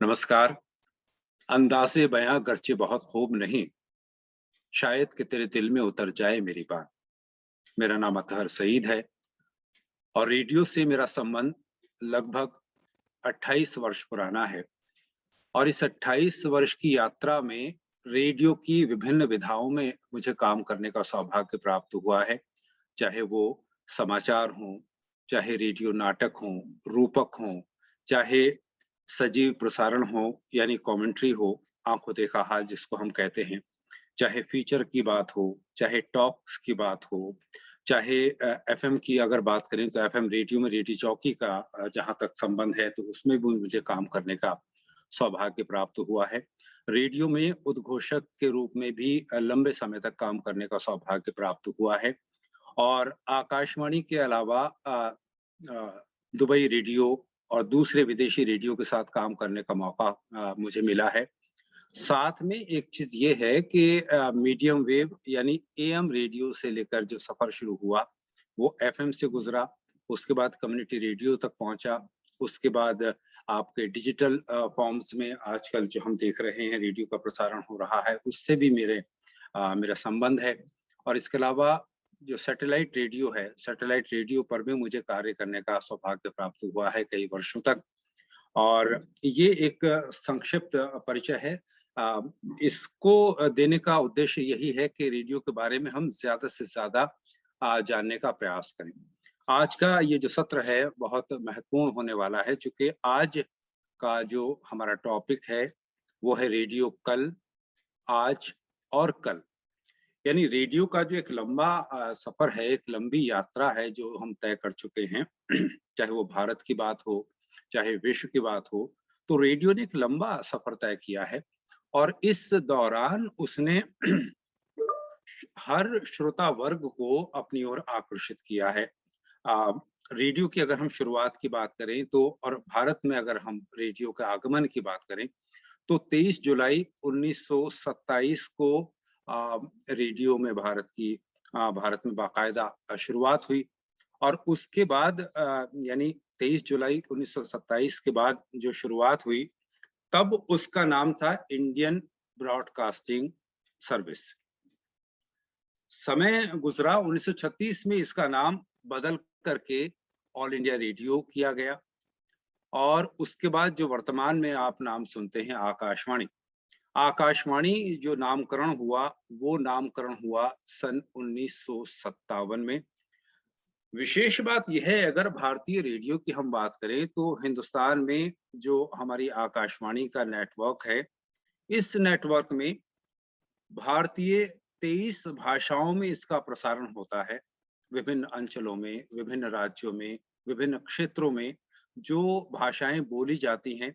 नमस्कार। अंदाज़े बयां गर्चे बहुत खूब नहीं, शायद कि तेरे दिल में उतर जाए मेरी बात। मेरा नाम अतहर सईद है और रेडियो से मेरा संबंध लगभग 28 वर्ष पुराना है। और इस 28 वर्ष की यात्रा में रेडियो की विभिन्न विधाओं में मुझे काम करने का सौभाग्य प्राप्त हुआ है। चाहे वो समाचार हों, चाहे रेडियो नाटक हों, रूपक हों, चाहे सजीव प्रसारण हो यानी कमेंट्री हो, आँखों देखा हाल जिसको हम कहते हैं, चाहे फीचर की बात हो, चाहे टॉक्स की बात हो, चाहे एफएम की अगर बात करें तो एफएम रेडियो में रेडियो जॉकी का जहाँ तक संबंध है तो उसमें भी मुझे काम करने का सौभाग्य प्राप्त हुआ है। रेडियो में उद्घोषक के रूप में भी लंबे समय तक काम करने का सौभाग्य प्राप्त हुआ है और आकाशवाणी के अलावा दुबई रेडियो और दूसरे विदेशी रेडियो के साथ काम करने का मौका मुझे मिला है। साथ में एक चीज़ ये है कि मीडियम वेव यानी एएम रेडियो से लेकर जो सफ़र शुरू हुआ, वो एफएम से गुज़रा, उसके बाद कम्युनिटी रेडियो तक पहुँचा, उसके बाद आपके डिजिटल फ़ॉर्म्स में आजकल जो हम देख रहे हैं रेडियो का प्रसारण हो रहा है, उससे भी मेरा संबंध है। और इसके अलावा जो सैटेलाइट रेडियो है, सैटेलाइट रेडियो पर भी मुझे कार्य करने का सौभाग्य प्राप्त हुआ है कई वर्षों तक। और ये एक संक्षिप्त परिचय है। अ, इसको देने का उद्देश्य यही है कि रेडियो के बारे में हम ज़्यादा से ज़्यादा जानने का प्रयास करें। आज का ये जो सत्र है बहुत महत्वपूर्ण होने वाला है चूँकि आज का जो हमारा टॉपिक है, वो है रेडियो कल, आज और कल। यानी रेडियो का जो एक लंबा सफ़र है, एक लंबी यात्रा है जो हम तय कर चुके हैं, चाहे वो भारत की बात हो, चाहे विश्व की बात हो, तो रेडियो ने एक लंबा सफ़र तय किया है और इस दौरान उसने हर श्रोता वर्ग को अपनी ओर आकर्षित किया है। अ, रेडियो की अगर हम शुरुआत की बात करें तो और भारत में अगर हम रेडियो के आगमन की बात करें, तो 23 जुलाई 1927 को अ, रेडियो में भारत में बाकायदा शुरुआत हुई और उसके बाद यानी 23 जुलाई 1927 के बाद जो शुरुआत हुई, तब उसका नाम था इंडियन ब्रॉडकास्टिंग सर्विस। समय गुज़रा 1936 में इसका नाम बदल करके ऑल इंडिया रेडियो किया गया और उसके बाद जो वर्तमान में आप नाम सुनते हैं आकाशवाणी। आकाशवाणी जो नामकरण हुआ, वो नामकरण हुआ सन 1957 में। विशेष बात यह है अगर भारतीय रेडियो की हम बात करें तो हिंदुस्तान में जो हमारी आकाशवाणी का नेटवर्क है, इस नेटवर्क में भारतीय 23 भाषाओं में इसका प्रसारण होता है। विभिन्न अंचलों में, विभिन्न राज्यों में, विभिन्न क्षेत्रों में जो भाषाएँ बोली जाती हैं,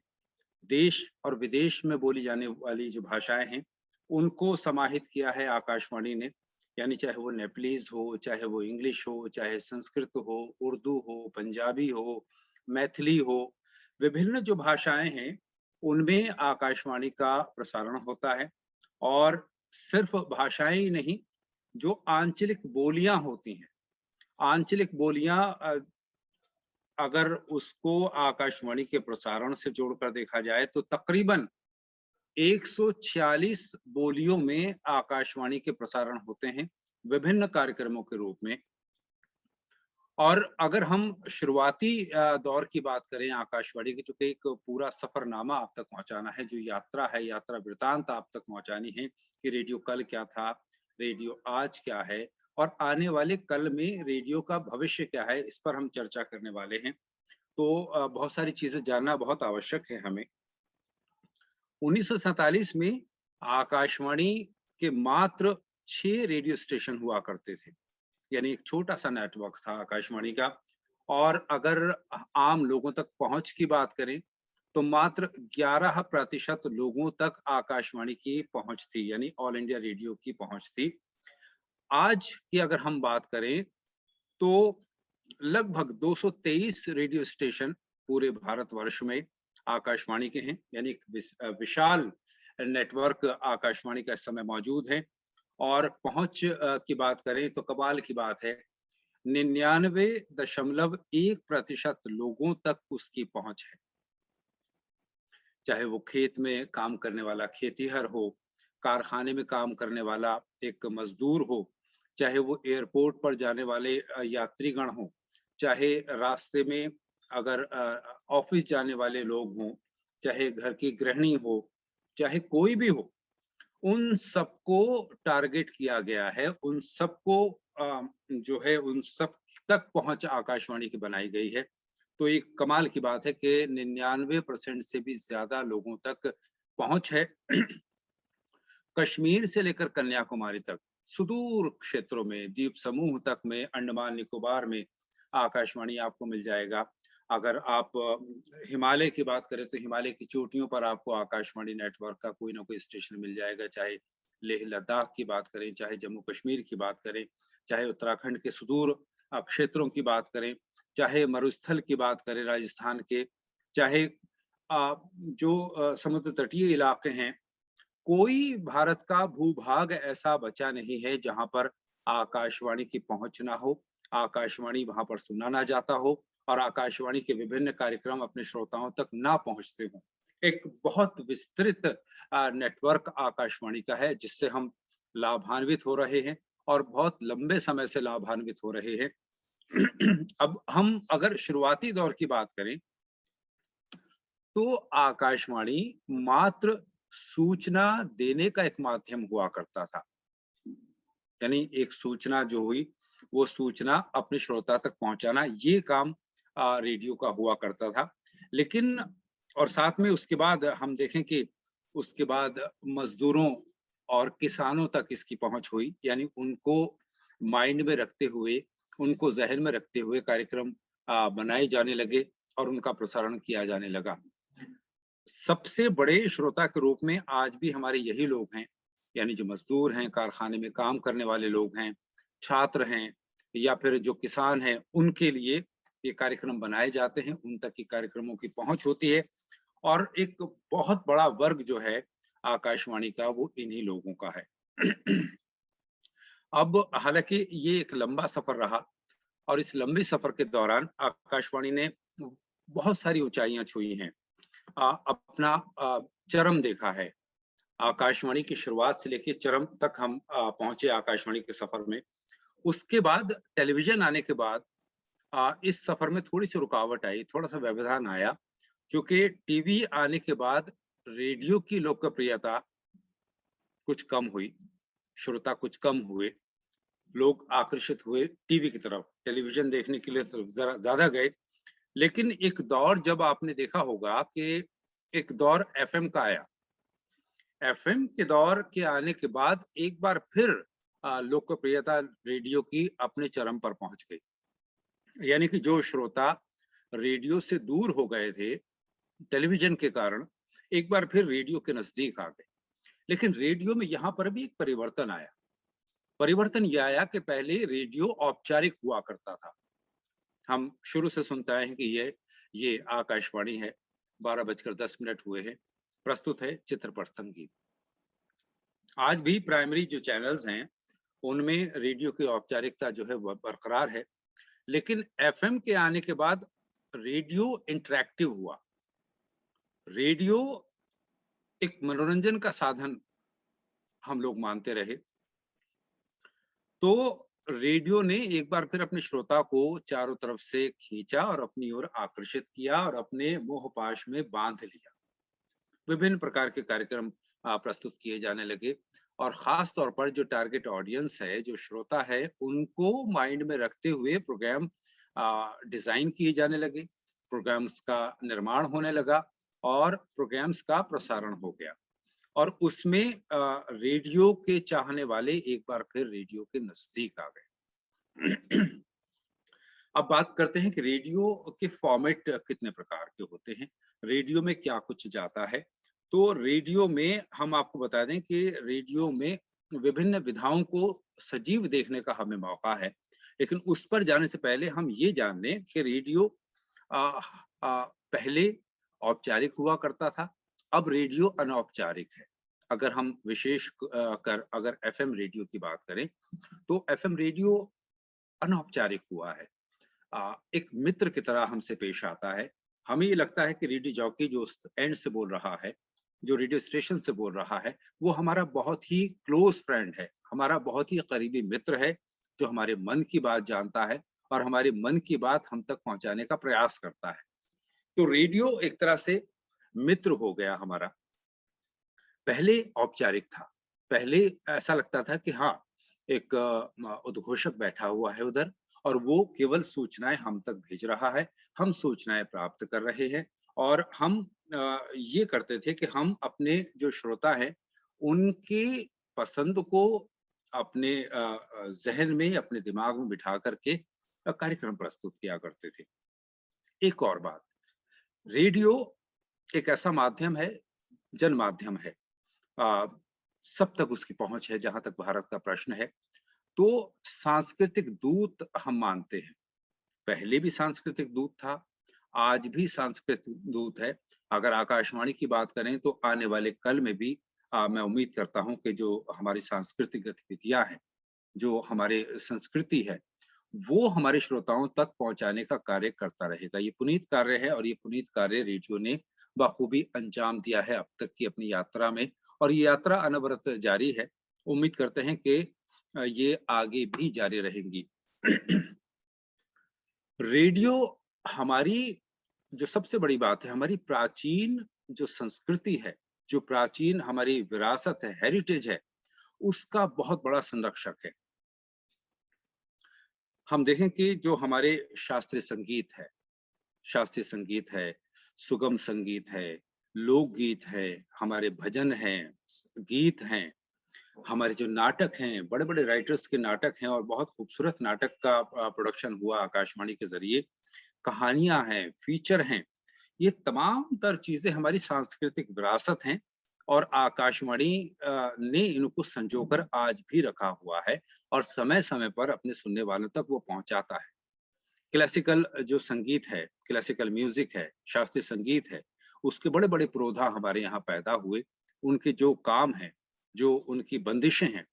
देश और विदेश में बोली जाने वाली जो भाषाएँ हैं, उनको समाहित किया है आकाशवाणी ने। यानी चाहे वो नेपलीज़ हो, चाहे वो इंग्लिश हो, चाहे संस्कृत हो, उर्दू हो, पंजाबी हो, मैथिली हो, विभिन्न जो भाषाएँ हैं, उनमें आकाशवाणी का प्रसारण होता है। और सिर्फ़ भाषाएँ ही नहीं, जो आंचलिक बोलियाँ होती हैं, आंचलिक बोलियाँ अगर उसको आकाशवाणी के प्रसारण से जोड़कर देखा जाए तो तकरीबन 146 बोलियों में आकाशवाणी के प्रसारण होते हैं, विभिन्न कार्यक्रमों के रूप में। और अगर हम शुरुआती दौर की बात करें आकाशवाणी की, चूँकि एक पूरा सफ़रनामा आप तक पहुँचाना है, जो यात्रा है, यात्रा वृत्तांत आप तक पहुँचानी है कि रेडियो कल क्या था, रेडियो आज क्या है और आने वाले कल में रेडियो का भविष्य क्या है, इस पर हम चर्चा करने वाले हैं। तो बहुत सारी चीज़ें जानना बहुत आवश्यक है हमें। 1947 में आकाशवाणी के मात्र 6 रेडियो स्टेशन हुआ करते थे। यानी एक छोटा-सा नेटवर्क था आकाशवाणी का और अगर आम लोगों तक पहुँच की बात करें, तो मात्र 11% लोगों तक आकाशवाणी की पहुँच थी, यानी ऑल इंडिया रेडियो की पहुँच थी। आज की अगर हम बात करें, तो लगभग 223 रेडियो स्टेशन पूरे भारतवर्ष में आकाशवाणी के हैं, यानी एक विशाल नेटवर्क आकाशवाणी का इस समय मौजूद है। और पहुँच की बात करें तो कमाल की बात है, 99.1% लोगों तक उसकी पहुँच है। चाहे वो खेत में काम करने वाला खेतीहर हो, कारखाने में काम करने वाला एक मजदूर हो, चाहे वो एयरपोर्ट पर जाने वाले यात्रीगण हों, चाहे रास्ते में अगर ऑफिस जाने वाले लोग हों, चाहे घर की गृहिणी हो, चाहे कोई भी हो, उन सबको टारगेट किया गया है, उन सबको जो है उन सब तक पहुँच आकाशवाणी की बनाई गई है। तो ये कमाल की बात है कि 99% से भी ज़्यादा लोगों तक पहुँच है। कश्मीर से लेकर कन्याकुमारी तक, सुदूर क्षेत्रों में, द्वीप समूह तक में, अंडमान निकोबार में आकाशवाणी आपको मिल जाएगा। अगर आप हिमालय की बात करें तो हिमालय की चोटियों पर आपको आकाशवाणी नेटवर्क का कोई ना कोई स्टेशन मिल जाएगा, चाहे लेह लद्दाख की बात करें, चाहे जम्मू कश्मीर की बात करें, चाहे उत्तराखंड के सुदूर क्षेत्रों की बात करें, चाहे मरुस्थल की बात करें राजस्थान के, चाहे जो समुद्र तटीय इलाके हैं, कोई भारत का भूभाग ऐसा बचा नहीं है जहां पर आकाशवाणी की पहुंच ना हो, आकाशवाणी वहां पर सुना ना जाता हो और आकाशवाणी के विभिन्न कार्यक्रम अपने श्रोताओं तक ना पहुंचते हों। एक बहुत विस्तृत नेटवर्क आकाशवाणी का है जिससे हम लाभान्वित हो रहे हैं और बहुत लंबे समय से लाभान्वित हो रहे हैं। अब हम अगर शुरुआती दौर की बात करें तो आकाशवाणी मात्र सूचना देने का एक माध्यम हुआ करता था। यानी एक सूचना जो हुई, वो सूचना अपने श्रोता तक पहुंचाना, ये काम रेडियो का हुआ करता था। लेकिन और साथ में उसके बाद हम देखें कि उसके बाद मजदूरों और किसानों तक इसकी पहुंच हुई, यानी उनको माइंड में रखते हुए, उनको ज़हन में रखते हुए कार्यक्रम बनाए जाने लगे और उनका प्रसारण किया जाने लगा। सबसे बड़े श्रोता के रूप में आज भी हमारे यही लोग हैं, यानी जो मजदूर हैं, कारखाने में काम करने वाले लोग हैं, छात्र हैं या फिर जो किसान हैं, उनके लिए ये कार्यक्रम बनाए जाते हैं, उन तक के कार्यक्रमों की पहुंच होती है और एक बहुत बड़ा वर्ग जो है आकाशवाणी का, वो इन्हीं लोगों का है। अब हालांकि ये एक लंबा सफर रहा और इस लंबे सफर के दौरान आकाशवाणी ने बहुत सारी ऊंचाइयां छुई हैं, अपना चरम देखा है। आकाशवाणी की शुरुआत से लेके चरम तक हम पहुंचे आकाशवाणी के सफर में। उसके बाद टेलीविजन आने के बाद इस सफर में थोड़ी सी रुकावट आई, थोड़ा सा व्यवधान आया, क्योंकि टीवी आने के बाद रेडियो की लोकप्रियता कुछ कम हुई, श्रोता कुछ कम हुए, लोग आकर्षित हुए टीवी की तरफ, टेलीविजन देखने के लिए जरा ज्यादा गए। लेकिन एक दौर जब आपने देखा होगा कि एक दौर एफएम का आया, एफएम के दौर के आने के बाद एक बार फिर लोकप्रियता रेडियो की अपने चरम पर पहुंच गई। यानी कि जो श्रोता रेडियो से दूर हो गए थे टेलीविजन के कारण, एक बार फिर रेडियो के नजदीक आ गए। लेकिन रेडियो में यहाँ पर भी एक परिवर्तन आया। परिवर्तन यह आया कि पहले रेडियो औपचारिक हुआ करता था। हम शुरू से सुनते आए हैं कि ये आकाशवाणी है, 12:10 हुए हैं, प्रस्तुत है चित्रपट संगीत। आज भी प्राइमरी जो चैनल्स हैं, उनमें रेडियो की औपचारिकता जो है वह बरकरार है। लेकिन एफएम के आने के बाद रेडियो इंटरैक्टिव हुआ। रेडियो एक मनोरंजन का साधन हम लोग मानते रहे। तो रेडियो ने एक बार फिर अपने श्रोता को चारों तरफ से खींचा और अपनी ओर आकर्षित किया और अपने मोहपाश में बांध लिया। विभिन्न प्रकार के कार्यक्रम प्रस्तुत किए जाने लगे और खास तौर पर जो टारगेट ऑडियंस है, जो श्रोता है, उनको माइंड में रखते हुए प्रोग्राम डिजाइन किए जाने लगे, प्रोग्राम्स का निर्माण होने लगा और प्रोग्राम्स का प्रसारण हो गया। और उसमें रेडियो के चाहने वाले एक बार फिर रेडियो के नजदीक आ गए। अब बात करते हैं कि रेडियो के फॉर्मेट कितने प्रकार के होते हैं, रेडियो में क्या कुछ जाता है। तो रेडियो में हम आपको बता दें कि रेडियो में विभिन्न विधाओं को सजीव देखने का हमें मौका है। लेकिन उस पर जाने से पहले हम ये जान लें कि रेडियो पहले औपचारिक हुआ करता था, अब रेडियो अनौपचारिक है। अगर हम विशेष कर अगर एफएम रेडियो की बात करें तो एफएम रेडियो अनौपचारिक हुआ है, एक मित्र की तरह हमसे पेश आता है हमें ये लगता है कि रेडियो जॉकी जो उस एंड से बोल रहा है, जो रेडियो स्टेशन से बोल रहा है, वो हमारा बहुत ही क्लोज फ्रेंड है, हमारा बहुत ही करीबी मित्र है, जो हमारे मन की बात जानता है और हमारे मन की बात हम तक पहुँचाने का प्रयास करता है। तो रेडियो एक तरह से मित्र हो गया हमारा। पहले औपचारिक था। पहले ऐसा लगता था कि हाँ, एक उद्घोषक बैठा हुआ है उधर और वो केवल सूचनाएँ हम तक भेज रहा है, हम सूचनाएँ प्राप्त कर रहे हैं और हम ये करते थे कि हम अपने जो श्रोता हैं, उनकी पसंद को अपने ज़हन में, अपने दिमाग में बिठा कर के कार्यक्रम प्रस्तुत किया करते थे। एक और बात, रेडियो एक ऐसा माध्यम है, जनमाध्यम है। अ, सब तक उसकी पहुँच है जहाँ तक भारत का प्रश्न है। तो सांस्कृतिक दूत हम मानते हैं। पहले भी सांस्कृतिक दूत था, आज भी सांस्कृतिक दूत है। अगर आकाशवाणी की बात करें तो आने वाले कल में भी मैं उम्मीद करता हूँ कि जो हमारी सांस्कृतिक गतिविधियाँ हैं, जो हमारे संस्कृति है, वो हमारे श्रोताओं तक पहुँचाने का कार्य करता रहेगा। ये पुनीत कार्य है और ये पुनीत कार्य रेडियो ने बखूबी अंजाम दिया है अब तक की अपनी यात्रा में और ये यात्रा अनवरत जारी है। उम्मीद करते हैं कि ये आगे भी जारी रहेंगी। रेडियो हमारी जो सबसे बड़ी बात है, हमारी प्राचीन जो संस्कृति है, जो प्राचीन हमारी विरासत है, हेरिटेज है, उसका बहुत बड़ा संरक्षक है। हम देखें कि जो हमारे शास्त्रीय संगीत है, सुगम संगीत है, लोकगीत है, हमारे भजन हैं, गीत हैं, हमारे जो नाटक हैं, बड़े-बड़े राइटर्स के नाटक हैं और बहुत खूबसूरत नाटक का प्रोडक्शन हुआ आकाशवाणी के ज़रिए, कहानियाँ हैं, फीचर हैं, ये तमाम तर चीज़ें हमारी सांस्कृतिक विरासत हैं और आकाशवाणी ने इनको संजोकर आज भी रखा हुआ है और समय-समय पर अपने सुनने वालों तक वो पहुँचाता है। क्लासिकल जो संगीत है, क्लासिकल म्यूज़िक है, शास्त्रीय संगीत है, उसके बड़े-बड़े पुरोधा हमारे यहाँ पैदा हुए। उनके जो काम हैं, जो उनकी बंदिशें हैं,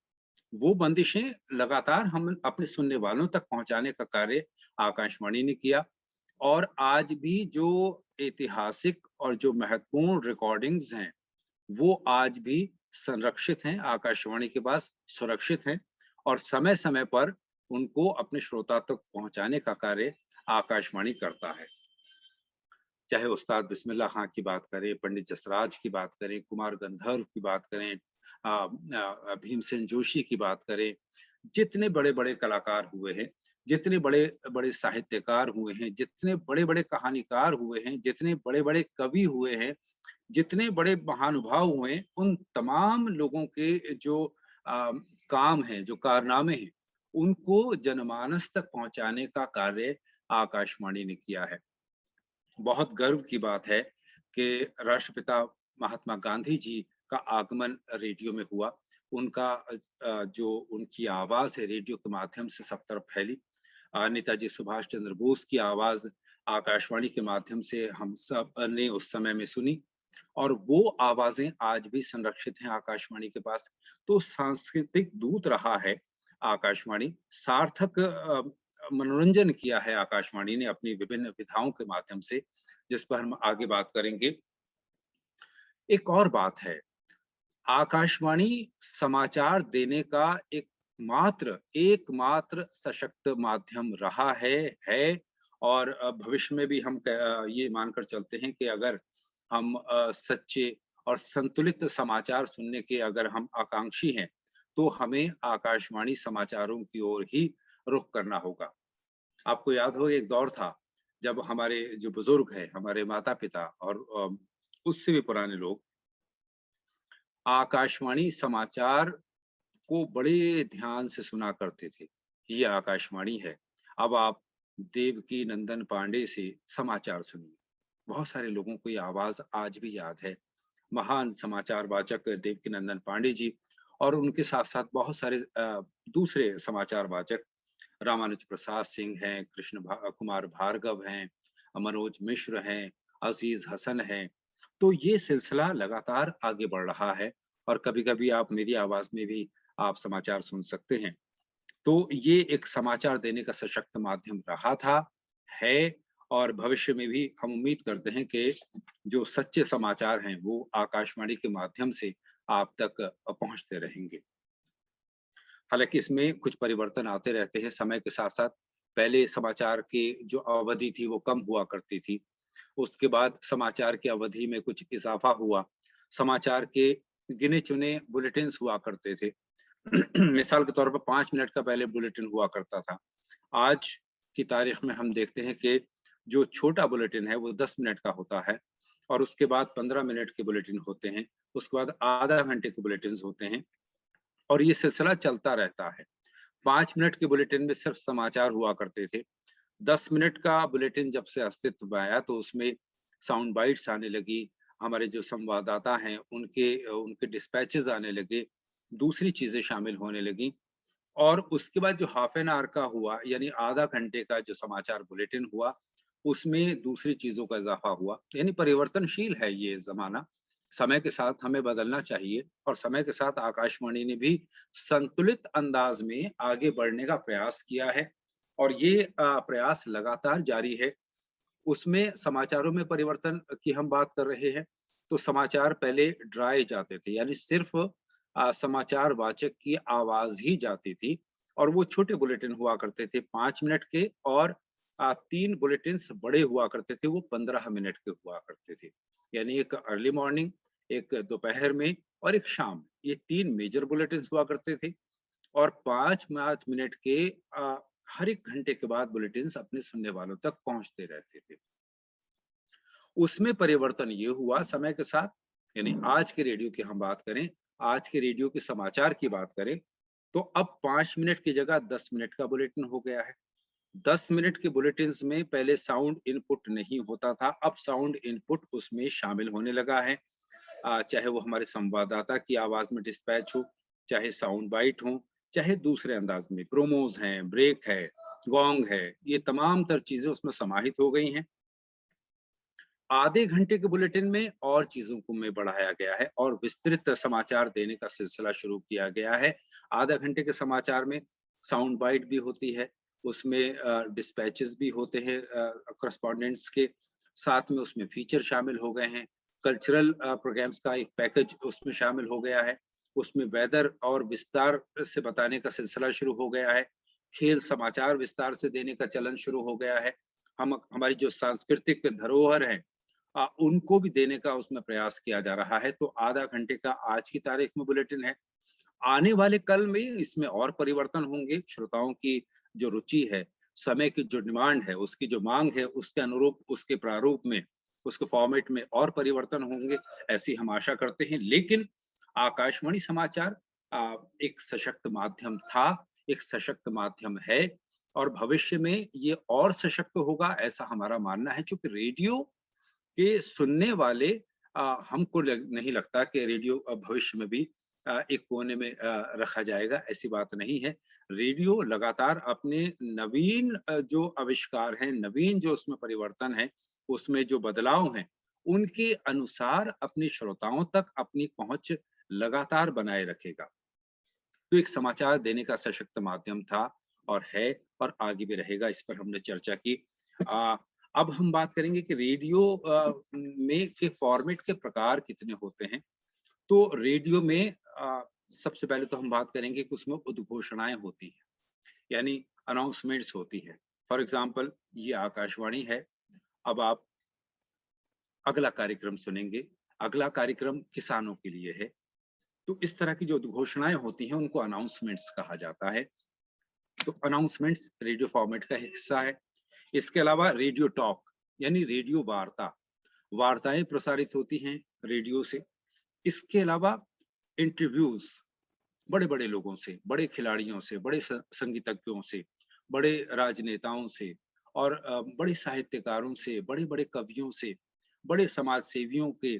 वो बंदिशें लगातार हम अपने सुनने वालों तक पहुँचाने का कार्य आकाशवाणी ने किया और आज भी जो ऐतिहासिक और जो महत्वपूर्ण रिकॉर्डिंग्स हैं, वो आज भी संरक्षित हैं, आकाशवाणी के पास सुरक्षित हैं और समय-समय पर उनको अपने श्रोता तक पहुँचाने का कार्य आकाशवाणी करता है। चाहे उस्ताद बिस्मिल्लाह खां की बात करें, पंडित जसराज की बात करें, कुमार गंधर्व की बात करें, भीमसेन जोशी की बात करें, जितने बड़े-बड़े कलाकार हुए हैं, जितने बड़े-बड़े साहित्यकार हुए हैं, जितने बड़े-बड़े कहानीकार हुए हैं, जितने बड़े-बड़े कवि हुए हैं, जितने बड़े महानुभाव हुए, उन तमाम लोगों के जो अ, काम हैं, जो कारनामे हैं, उनको जनमानस तक पहुँचाने का कार्य आकाशवाणी ने किया है। बहुत गर्व की बात है कि राष्ट्रपिता महात्मा गांधी जी का आगमन रेडियो में हुआ। उनका जो उनकी आवाज़ है रेडियो के माध्यम से सब तरफ फैली। नेताजी सुभाष चंद्र बोस की आवाज़ आकाशवाणी के माध्यम से हम सब ने उस समय में सुनी और वो आवाज़ें आज भी संरक्षित हैं आकाशवाणी के पास। तो सांस्कृतिक दूत रहा है आकाशवाणी, सार्थक मनोरंजन किया है आकाशवाणी ने अपनी विभिन्न विधाओं के माध्यम से, जिस पर हम आगे बात करेंगे। एक और बात है, आकाशवाणी समाचार देने का एकमात्र सशक्त माध्यम रहा है और भविष्य में भी हम ये मानकर चलते हैं कि अगर हम सच्चे और संतुलित समाचार सुनने के अगर हम आकांक्षी हैं, तो हमें आकाशवाणी समाचारों की ओर ही रुख करना होगा। आपको याद हो एक दौर था, जब हमारे जो बुजुर्ग हैं, हमारे माता-पिता और उससे भी पुराने लोग आकाशवाणी समाचार को बड़े ध्यान से सुना करते थे। ये आकाशवाणी है। अब आप देवकी नंदन पांडे से समाचार सुनिए। बहुत सारे लोगों को ये आवाज़ आज भी याद है। महान समाचार वाचक देवकी नंदन पांडे जी और उनके साथ-साथ बहुत सारे दूसरे समाचार वाचक रामानुज प्रसाद सिंह हैं, कुमार भार्गव हैं, मनोज मिश्र हैं, अज़ीज़ हसन हैं। तो ये सिलसिला लगातार आगे बढ़ रहा है और कभी-कभी आप मेरी आवाज़ में भी आप समाचार सुन सकते हैं। तो ये एक समाचार देने का सशक्त माध्यम रहा था, है और भविष्य में भी हम उम्मीद करते हैं कि जो सच्चे समाचार हैं वो आकाशवाणी के माध्यम से आप तक पहुंचते रहेंगे। हालांकि इसमें कुछ परिवर्तन आते रहते हैं समय के साथ साथ। पहले समाचार की जो अवधि थी वो कम हुआ करती थी, उसके बाद समाचार की अवधि में कुछ इजाफा हुआ, समाचार के गिने चुने बुलेटिन्स हुआ करते थे। मिसाल के तौर पर 5 मिनट का पहले बुलेटिन हुआ करता था। आज की तारीख में हम देखते हैं कि जो छोटा बुलेटिन है वो 10 मिनट का होता है, और उसके बाद 15 मिनट के बुलेटिन होते हैं, उसके बाद आधा घंटे के बुलेटिन होते हैं, और ये सिलसिला चलता रहता है। 5 मिनट के बुलेटिन में सिर्फ समाचार हुआ करते थे। 10 मिनट का बुलेटिन जब से अस्तित्व में आया तो उसमें साउंड बाइट्स आने लगी, हमारे जो संवाददाता हैं उनके उनके डिस्पैचेस आने लगे, दूसरी चीजें शामिल होने लगी, और उसके बाद जो हाफ एन आवर का हुआ, यानी आधा घंटे का जो समाचार बुलेटिन हुआ, उसमें दूसरी चीजों का इजाफा हुआ। यानी परिवर्तनशील है ये जमाना, समय के साथ हमें बदलना चाहिए, और समय के साथ आकाशवाणी ने भी संतुलित अंदाज में आगे बढ़ने का प्रयास किया है, और ये प्रयास लगातार जारी है। उसमें समाचारों में परिवर्तन की हम बात कर रहे हैं, तो समाचार पहले ड्राए जाते थे, यानी सिर्फ समाचार वाचक की आवाज ही जाती थी, और वो छोटे बुलेटिन हुआ करते थे 5 मिनट के, और 3 बुलेटिन्स बड़े हुआ करते थे, वो 15 मिनट के हुआ करते थे। यानी एक अर्ली मॉर्निंग, एक दोपहर में, और एक शाम, ये 3 मेजर बुलेटिन्स हुआ करते थे, और 5-5 मिनट के हर एक घंटे के बाद बुलेटिन्स अपने सुनने वालों तक पहुंचते रहते थे। उसमें परिवर्तन ये हुआ समय के साथ, यानी आज के रेडियो की हम बात करें, आज के रेडियो के समाचार की बात करें, तो अब 5 मिनट की जगह 10 मिनट का बुलेटिन हो गया है। 10 मिनट के बुलेटिन्स में पहले साउंड इनपुट नहीं होता था, अब साउंड इनपुट उसमें शामिल होने लगा है। चाहे वो हमारे संवाददाता की आवाज में डिस्पैच हो, चाहे साउंड बाइट हो, चाहे दूसरे अंदाज में प्रोमोज हैं, ब्रेक है, गोंग है, ये तमाम तर चीजें उसमें समाहित हो गई हैं। आधे घंटे के बुलेटिन में और चीजों को में बढ़ाया गया है, और विस्तृत समाचार देने का सिलसिला शुरू किया गया है। आधा घंटे के समाचार में साउंड बाइट भी होती है, उसमें डिस्पैचेस भी होते हैं करस्पॉन्डेंट्स के, साथ में उसमें फीचर शामिल हो गए हैं, कल्चरल प्रोग्राम्स का एक पैकेज उसमें शामिल हो गया है, उसमें वेदर और विस्तार से बताने का सिलसिला शुरू हो गया है, खेल समाचार विस्तार से देने का चलन शुरू हो गया है, हम हमारी जो सांस्कृतिक धरोहर है उनको भी देने का उसमें प्रयास किया जा रहा है। तो आधा घंटे का आज की तारीख में बुलेटिन है। आने वाले कल में इसमें और परिवर्तन होंगे। श्रोताओं की जो रुचि है, समय की जो डिमांड है, उसकी जो मांग है, उसके अनुरूप, उसके प्रारूप में, उसके फॉर्मेट में और परिवर्तन होंगे, ऐसी हम आशा करते हैं। लेकिन आकाशवाणी समाचार एक सशक्त माध्यम था, एक सशक्त माध्यम है, और भविष्य में ये और सशक्त होगा, ऐसा हमारा मानना है। चूंकि रेडियो के सुनने वाले हमको नहीं लगता कि रेडियो भविष्य में भी एक कोने में रखा जाएगा, ऐसी बात नहीं है। रेडियो लगातार अपने नवीन जो आविष्कार हैं, नवीन जो उसमें परिवर्तन है, उसमें जो बदलाव हैं, उनके अनुसार अपने श्रोताओं तक अपनी पहुंच लगातार बनाए रखेगा। तो एक समाचार देने का सशक्त माध्यम था, और है, और आगे भी रहेगा। इस पर हमने चर्चा की। आ, अब हम बात करेंगे कि रेडियो में के फॉर्मेट के प्रकार कितने होते हैं। तो रेडियो में सबसे पहले तो हम बात करेंगे कि उसमें उद्घोषणाएं होती हैं, यानी अनाउंसमेंट्स होती है। फॉर एग्जाम्पल, ये आकाशवाणी है, अब आप अगला कार्यक्रम सुनेंगे, अगला कार्यक्रम किसानों के लिए है। तो इस तरह की जो उद्घोषणाएं होती हैं उनको अनाउंसमेंट्स कहा जाता है। तो अनाउंसमेंट्स रेडियो फॉर्मेट का हिस्सा है। इसके अलावा रेडियो टॉक, यानी रेडियो वार्ता, वार्ताएं प्रसारित होती हैं रेडियो से। इसके अलावा इंटरव्यूज, बड़े बड़े लोगों से, बड़े खिलाड़ियों से, बड़े संगीतज्ञों से, बड़े राजनेताओं से, और बड़े साहित्यकारों से, बड़े बड़े कवियों से, बड़े समाज सेवियों के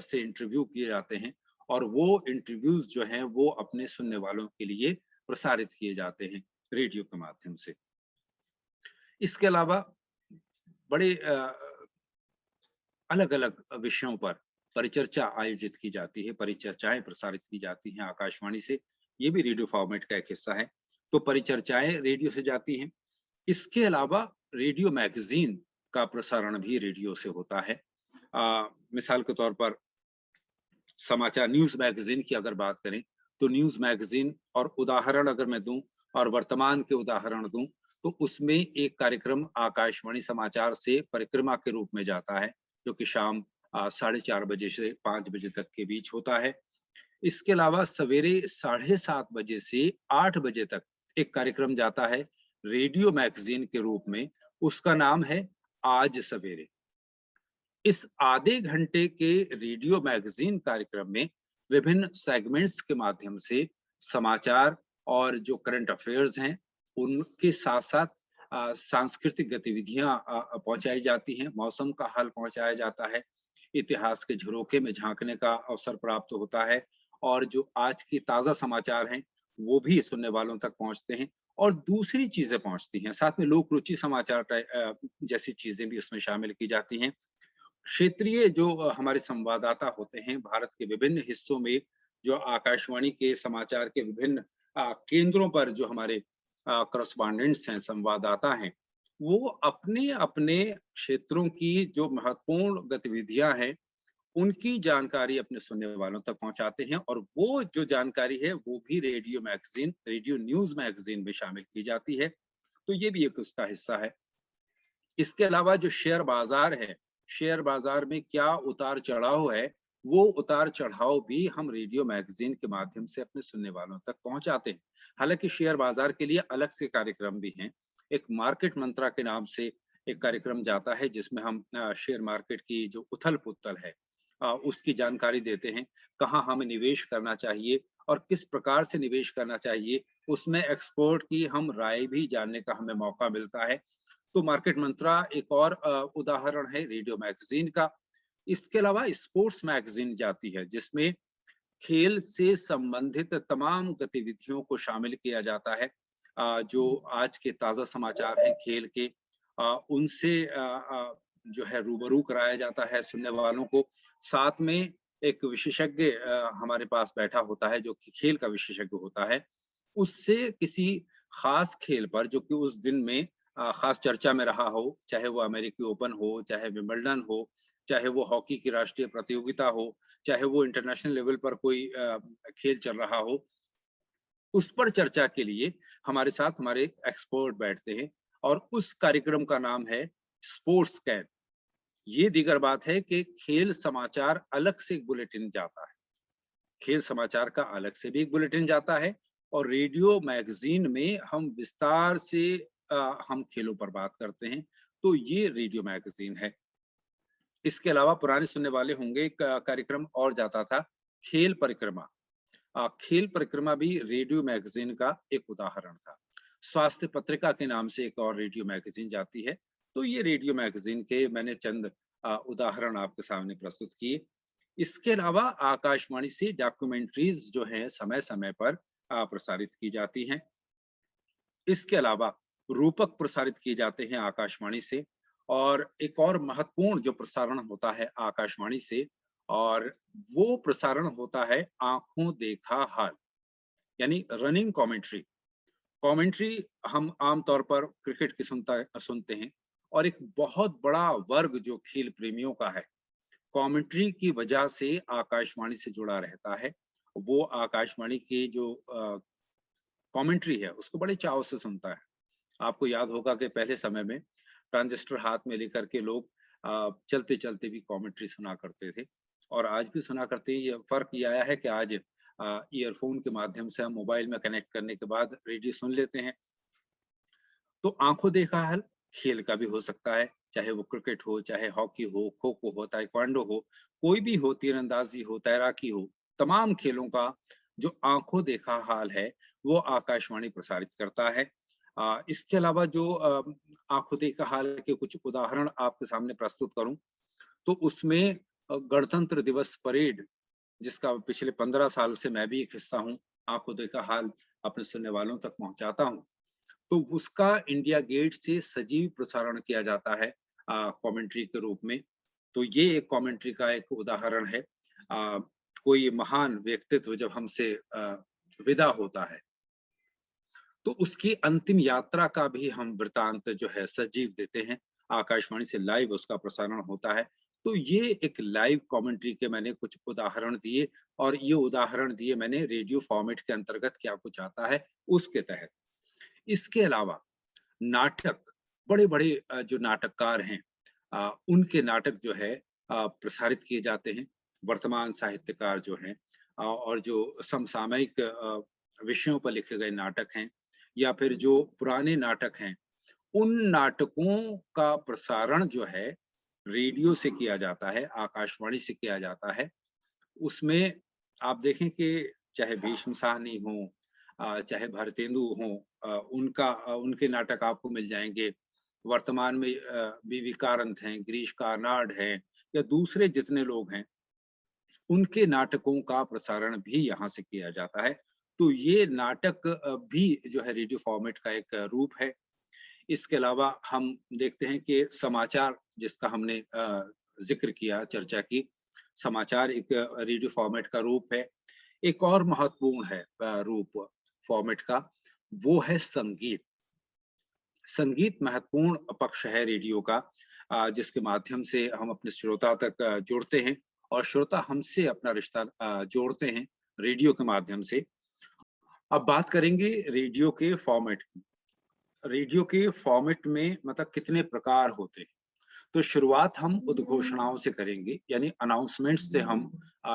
से इंटरव्यू किए जाते हैं, और वो इंटरव्यूज जो हैं वो अपने सुनने वालों के लिए प्रसारित किए जाते हैं रेडियो के माध्यम से। इसके अलावा बड़े अलग अलग विषयों पर परिचर्चा आयोजित की जाती है, परिचर्चाएं प्रसारित की जाती हैं आकाशवाणी से। ये भी रेडियो फॉर्मेट का एक हिस्सा है। तो परिचर्चाएं रेडियो से जाती हैं। इसके अलावा रेडियो मैगजीन का प्रसारण भी रेडियो से होता है। मिसाल के तौर पर समाचार न्यूज़ मैगज़ीन की अगर बात करें, तो न्यूज़ मैगज़ीन और उदाहरण अगर मैं दूँ और वर्तमान के उदाहरण दूँ, तो उसमें एक कार्यक्रम आकाशवाणी समाचार से परिक्रमा के रूप में जाता है, जो कि शाम 4:30 बजे से 5 बजे तक के बीच होता है। इसके अलावा सवेरे 7:30 बजे से 8 बजे तक एक कार्यक्रम जाता है रेडियो मैगज़ीन के रूप में, उसका नाम है आज सवेरे। इस आधे घंटे के रेडियो मैगज़ीन कार्यक्रम में विभिन्न सेगमेंट्स के माध्यम से समाचार और जो करंट अफेयर्स हैं, उनके साथ-साथ सांस्कृतिक गतिविधियाँ पहुँचाई जाती हैं, मौसम का हाल पहुँचाया जाता है, इतिहास के झरोखे में झाँकने का अवसर प्राप्त होता है और जो आज के ताज़ा समाचार हैं, वो भी सुनने वालों तक पहुँचते हैं और दूसरी चीज़ें पहुँचती हैं। साथ में लोक रुचि समाचार जैसी चीज़ें भी उसमें शामिल की जाती हैं। क्षेत्रीय जो हमारे संवाददाता होते हैं भारत के विभिन्न हिस्सों में, जो आकाशवाणी के समाचार के विभिन्न केंद्रों पर जो हमारे करस्पॉन्डेंट्स हैं, संवाददाता हैं, वो अपने-अपने क्षेत्रों की जो महत्वपूर्ण गतिविधियां हैं, उनकी जानकारी अपने सुनने वालों तक पहुंचाते हैं और वो जो जानकारी है, वो भी radio magazine, radio news magazine में शामिल की जाती है। तो ये भी एक उसका हिस्सा है। इसके अलावा जो शेयर बाजार है, शेयर बाजार में क्या उतार-चढ़ाव है, वो उतार-चढ़ाव भी हम रेडियो मैगज़ीन के माध्यम से अपने सुनने वालों तक पहुँचाते हैं। हालाँकि शेयर बाजार के लिए अलग से कार्यक्रम भी हैं। एक मार्केट मंत्रा के नाम से एक कार्यक्रम जाता है जिसमें हम शेयर मार्केट की जो उथल-पुथल है उसकी जानकारी देते हैं, कहाँ हमें निवेश करना चाहिए और किस प्रकार से निवेश करना चाहिए। उसमें एक्सपर्ट की हम राय भी जानने का हमें मौका मिलता है। तो मार्केट मंत्रा एक और उदाहरण है रेडियो मैगजीन का। इसके अलावा स्पोर्ट्स मैगजीन जाती है जिसमें खेल से संबंधित तमाम गतिविधियों को शामिल किया जाता है। जो आज के ताज़ा समाचार हैं खेल के उनसे जो है रूबरू कराया जाता है सुनने वालों को। साथ में एक विशेषज्ञ हमारे पास बैठा होता है जो कि खेल का विशेषज्ञ होता है। उससे किसी खास खेल पर जो कि उस दिन में खास चर्चा में रहा हो, चाहे वो अमेरिकी ओपन हो, चाहे विंबलडन हो, चाहे वो हॉकी की राष्ट्रीय प्रतियोगिता हो, चाहे वो इंटरनेशनल लेवल पर कोई खेल चल रहा हो, उस पर चर्चा के लिए हमारे साथ हमारे एक्सपर्ट बैठते हैं और उस कार्यक्रम का नाम है स्पोर्ट्स कैन। ये दीगर बात है कि खेल समाचार अलग से एक बुलेटिन जाता है। खेल समाचार का अलग से भी एक बुलेटिन जाता है और रेडियो मैगजीन में हम विस्तार से हम खेलों पर बात करते हैं। तो ये रेडियो मैगजीन है। इसके अलावा पुराने सुनने वाले होंगे एक कार्यक्रम और जाता था खेल परिक्रमा। खेल परिक्रमा भी रेडियो मैगजीन का एक उदाहरण था। स्वास्थ्य पत्रिका के नाम से एक और रेडियो मैगजीन जाती है। तो ये रेडियो मैगजीन के मैंने चंद उदाहरण आपके सामने प्रस्तुत किए। इसके अलावा आकाशवाणी से डॉक्यूमेंट्रीज जो है समय-समय पर प्रसारित की जाती हैं। इसके अलावा रूपक प्रसारित किए जाते हैं आकाशवाणी से और एक और महत्वपूर्ण जो प्रसारण होता है आकाशवाणी से और वो प्रसारण होता है आंखों देखा हाल, यानी रनिंग कमेंट्री। कमेंट्री हम आमतौर पर क्रिकेट की सुनते हैं और एक बहुत बड़ा वर्ग जो खेल प्रेमियों का है, कमेंट्री की वजह से आकाशवाणी से जुड़ा रहता है। वो आकाशवाणी की जो कमेंट्री है उसको बड़े चाव से सुनता है। आपको याद होगा कि पहले समय में ट्रांजिस्टर हाथ में लेकर के लोग चलते-चलते भी कमेंट्री सुना करते थे और आज भी सुना करते हैं। ये फ़र्क ये आया है कि आज ईयरफ़ोन के माध्यम से हम मोबाइल में कनेक्ट करने के बाद रेडियो सुन लेते हैं। तो आँखों देखा हाल खेल का भी हो सकता है, चाहे वो क्रिकेट हो, चाहे हॉकी हो, खो-खो हो, ताइक्वांडो हो, कोई भी हो, तीरंदाज़ी हो, तैराकी हो, तमाम खेलों का जो आँखों देखा हाल है, वो आकाशवाणी प्रसारित करता है। इसके अलावा जो आँखों देखा हाल के कुछ उदाहरण आपके सामने प्रस्तुत करूँ, तो उसमें गणतंत्र दिवस परेड, जिसका पिछले 15 साल से मैं भी एक हिस्सा हूँ, आँखों देखा हाल अपने सुनने वालों तक पहुँचाता हूँ। तो उसका इंडिया गेट से सजीव प्रसारण किया जाता है कमेंट्री के रूप में। तो ये एक कमेंट्री का एक उदाहरण है। कोई महान व्यक्तित्व जब हमसे विदा होता है, तो उसकी अंतिम यात्रा का भी हम वृतांत जो है सजीव देते हैं आकाशवाणी से लाइव उसका प्रसारण होता है। तो ये एक लाइव कमेंट्री के मैंने कुछ उदाहरण दिए और ये उदाहरण दिए मैंने रेडियो फॉर्मेट के अंतर्गत क्या कुछ आता है उसके तहत। इसके अलावा नाटक, बड़े-बड़े जो नाटककार हैं उनके नाटक जो है प्रसारित किए जाते हैं। वर्तमान साहित्यकार जो हैं और जो समसामयिक विषयों पर लिखे गए नाटक हैं या फिर जो पुराने नाटक हैं, उन नाटकों का प्रसारण जो है रेडियो से किया जाता है, आकाशवाणी से किया जाता है। उसमें आप देखें कि चाहे भीष्म साहनी हों चाहे भारतेंदु हों उनके नाटक आपको मिल जाएँगे। वर्तमान में वीवी कारंत हैं, गिरीश कार्नाड हैं या दूसरे जितने लोग हैं, उनके नाटकों का प्रसारण भी यहाँ से किया जाता है। तो ये नाटक भी जो है रेडियो फॉर्मेट का एक रूप है। इसके अलावा हम देखते हैं कि समाचार जिसका हमने ज़िक्र किया, चर्चा की, समाचार एक रेडियो फॉर्मेट का रूप है। एक और महत्वपूर्ण है रूप फॉर्मेट का, वो है संगीत। संगीत महत्वपूर्ण पक्ष है रेडियो का जिसके माध्यम से हम अपने श्रोता तक जुड़ते हैं और श्रोता हमसे अपना रिश्ता जोड़ते हैं रेडियो के माध्यम से। अब बात करेंगे रेडियो के फॉर्मेट की। रेडियो के फॉर्मेट में मतलब कितने प्रकार होते हैं। तो शुरुआत हम उद्घोषणाओं से करेंगे यानी अनाउंसमेंट्स से हम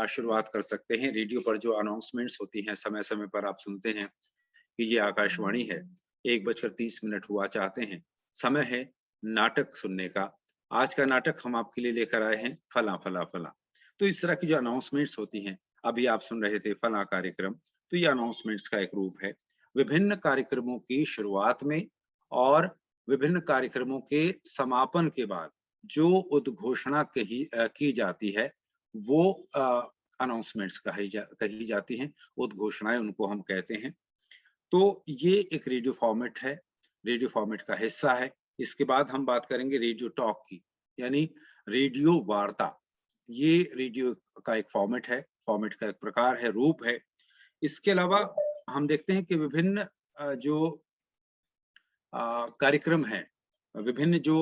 शुरुआत कर सकते हैं। रेडियो पर जो अनाउंसमेंट्स होती हैं समय-समय पर आप सुनते हैं कि ये आकाशवाणी है, 1:30 हुआ चाहते हैं, समय है नाटक सुनने का। आज का नाटक हम आपके लिए लेकर आए हैं फलाँ, फलाँ, फलाँ। तो इस तरह की जो अनाउंसमेंट्स होती हैं, अभी आप सुन रहे थे फलाँ कार्यक्रम, तो ये अनाउंसमेंट्स का एक रूप है। विभिन्न कार्यक्रमों की शुरुआत में और विभिन्न कार्यक्रमों के समापन के बाद जो उद्घोषणा की जाती है, वो अनाउंसमेंट्स कही जाती हैं, उद्घोषणाएँ उनको हम कहते हैं। तो ये एक रेडियो फॉर्मेट है, रेडियो फॉर्मेट का हिस्सा है। इसके बाद हम बात करेंगे रेडियो टॉक की, यानी रेडियो वार्ता। ये रेडियो का एक फॉर्मेट है, फॉर्मेट का एक प्रकार है, रूप है। इसके अलावा हम देखते हैं कि विभिन्न जो कार्यक्रम हैं, विभिन्न जो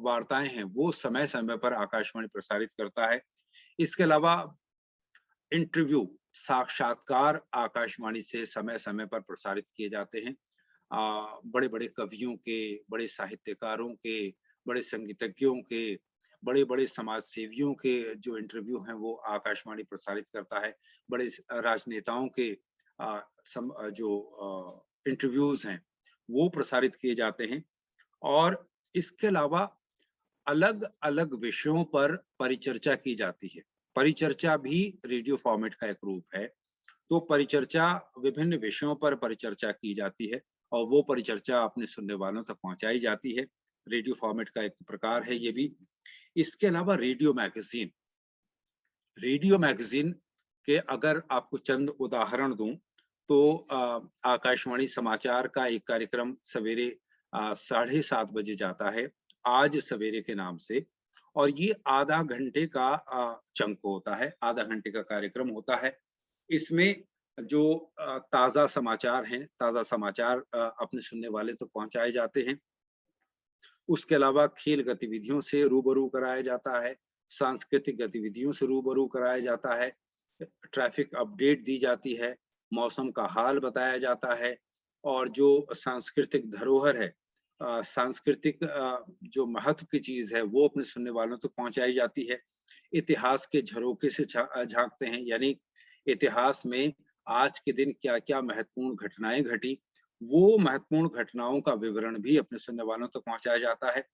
वार्ताएँ हैं, वो समय-समय पर आकाशवाणी प्रसारित करता है। इसके अलावा इंटरव्यू, साक्षात्कार आकाशवाणी से समय-समय पर प्रसारित किए जाते हैं। बड़े-बड़े कवियों के, बड़े साहित्यकारों के, बड़े संगीतज्ञों के, बड़े-बड़े समाज सेवियों के जो इंटरव्यू हैं वो आकाशवाणी प्रसारित करता है। बड़े राजनेताओं के जो इंटरव्यूज़ हैं, वो प्रसारित किए जाते हैं और इसके अलावा अलग-अलग विषयों पर परिचर्चा की जाती है। परिचर्चा भी रेडियो फॉर्मेट का एक रूप है। तो परिचर्चा विभिन्न विषयों पर परिचर्चा की जाती है और वो परिचर्चा अपने सुनने वालों तक पहुँचाई जाती है। रेडियो फॉर्मेट का एक प्रकार है ये भी। इसके अलावा रेडियो मैगज़ीन के अगर आपको चंद उदाहरण दूँ, तो आकाशवाणी समाचार का एक कार्यक्रम सवेरे 7:30 बजे जाता है, आज सवेरे के नाम से और ये आधा घंटे का चंक होता है, आधा घंटे का कार्यक्रम होता है। इसमें जो ताज़ा समाचार हैं, ताज़ा समाचार अपने सुनने वाले तक पहुँचाए जाते हैं। उसके अलावा खेल गतिविधियों से रूबरू कराया जाता है, सांस्कृतिक गतिविधियों से रूबरू कराया जाता है, ट्रैफ़िक अपडेट दी जाती है, मौसम का हाल बताया जाता है और जो सांस्कृतिक धरोहर है सांस्कृतिक जो महत्व की चीज़ है, वो अपने सुनने वालों तक पहुँचाई जाती है। इतिहास के झरोखे से झाँकते हैं, यानी इतिहास में आज के दिन क्या-क्या महत्वपूर्ण घटनाएँ घटी, वो महत्वपूर्ण घटनाओं का विवरण भी अपने सुनने वालों तक पहुँचाया जाता है।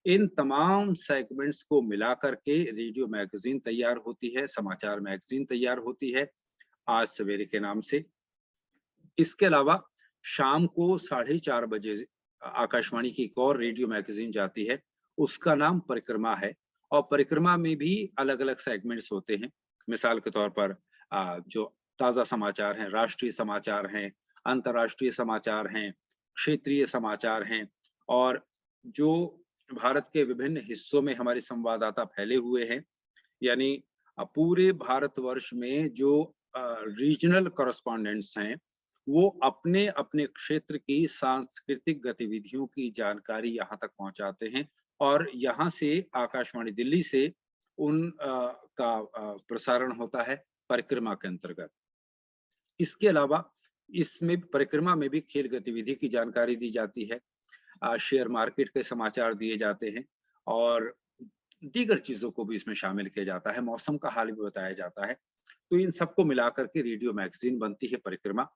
इन तमाम सेगमेंट्स को मिला कर के रेडियो मैगज़ीन तैयार होती है, समाचार मैगज़ीन तैयार होती है, आज सवेरे के नाम से। इसके अलावा शाम को 4:30 बजे आकाशवाणी की एक और रेडियो मैगज़ीन जाती है, उसका नाम परिक्रमा है और परिक्रमा में भी अलग-अलग सेगमेंट्स होते हैं। मिसाल के तौर पर जो ताज़ा समाचार हैं, राष्ट्रीय समाचार हैं, अंतर्राष्ट्रीय समाचार हैं, क्षेत्रीय समाचार हैं और जो भारत के विभिन्न हिस्सों में हमारे संवाददाता फैले हुए हैं, यानी पूरे भारतवर्ष में जो रीजनल कॉरेस्पोंडेंट्स हैं, वो अपने-अपने क्षेत्र की सांस्कृतिक गतिविधियों की जानकारी यहाँ तक पहुँचाते हैं और यहाँ से आकाशवाणी दिल्ली से का प्रसारण होता है परिक्रमा के अंतर्गत। इसके अलावा इसमें परिक्रमा में भी खेल गतिविधि की जानकारी दी जाती है, शेयर मार्केट के समाचार दिए जाते हैं और दीगर चीजों को भी इसमें शामिल किया जाता है, मौसम का हाल भी बताया जाता है। तो इन सबको मिलाकर के रेडियो मैगजीन बनती है परिक्रमा।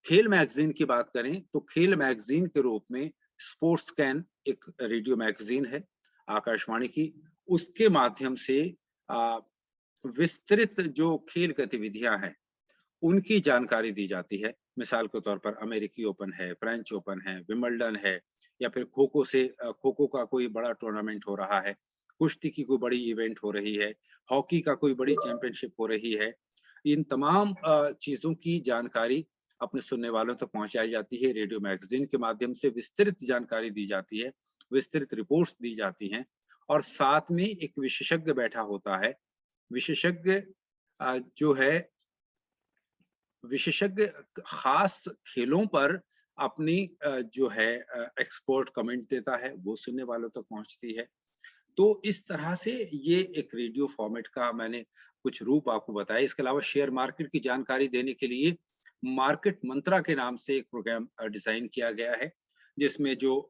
खेल मैगजीन की बात करें तो खेल मैगजीन के रूप में स्पोर्ट्स कैन एक रेडियो मैगजीन है आकाशवाणी की। उसके माध्यम से आ, विस्तृत जो खेल गतिविधियां हैं उनकी जानकारी दी जाती है। मिसाल के तौर पर अमेरिकी ओपन है, फ्रेंच ओपन है, विंबलडन है, या फिर खो-खो का कोई बड़ा टूर्नामेंट हो रहा है, कुश्ती की कोई बड़ी इवेंट हो रही है, हॉकी का कोई बड़ी चैंपियनशिप हो रही है। इन तमाम चीज़ों की जानकारी अपने सुनने वालों तक पहुँचाई जाती है। रेडियो मैगज़ीन के माध्यम से विस्तृत जानकारी दी जाती है, विस्तृत रिपोर्ट्स दी जाती हैं और साथ में एक विशेषज्ञ बैठा होता है। विशेषज्ञ जो है विशेषज्ञ खास खेलों पर अपनी जो है एक्सपर्ट कमेंट देता है, वो सुनने वालों तक पहुंचती है। तो इस तरह से ये एक रेडियो फॉर्मेट का मैंने कुछ रूप आपको बताया। इसके अलावा शेयर मार्केट की जानकारी देने के लिए मार्केट मंत्रा के नाम से एक प्रोग्राम डिजाइन किया गया है, जिसमें जो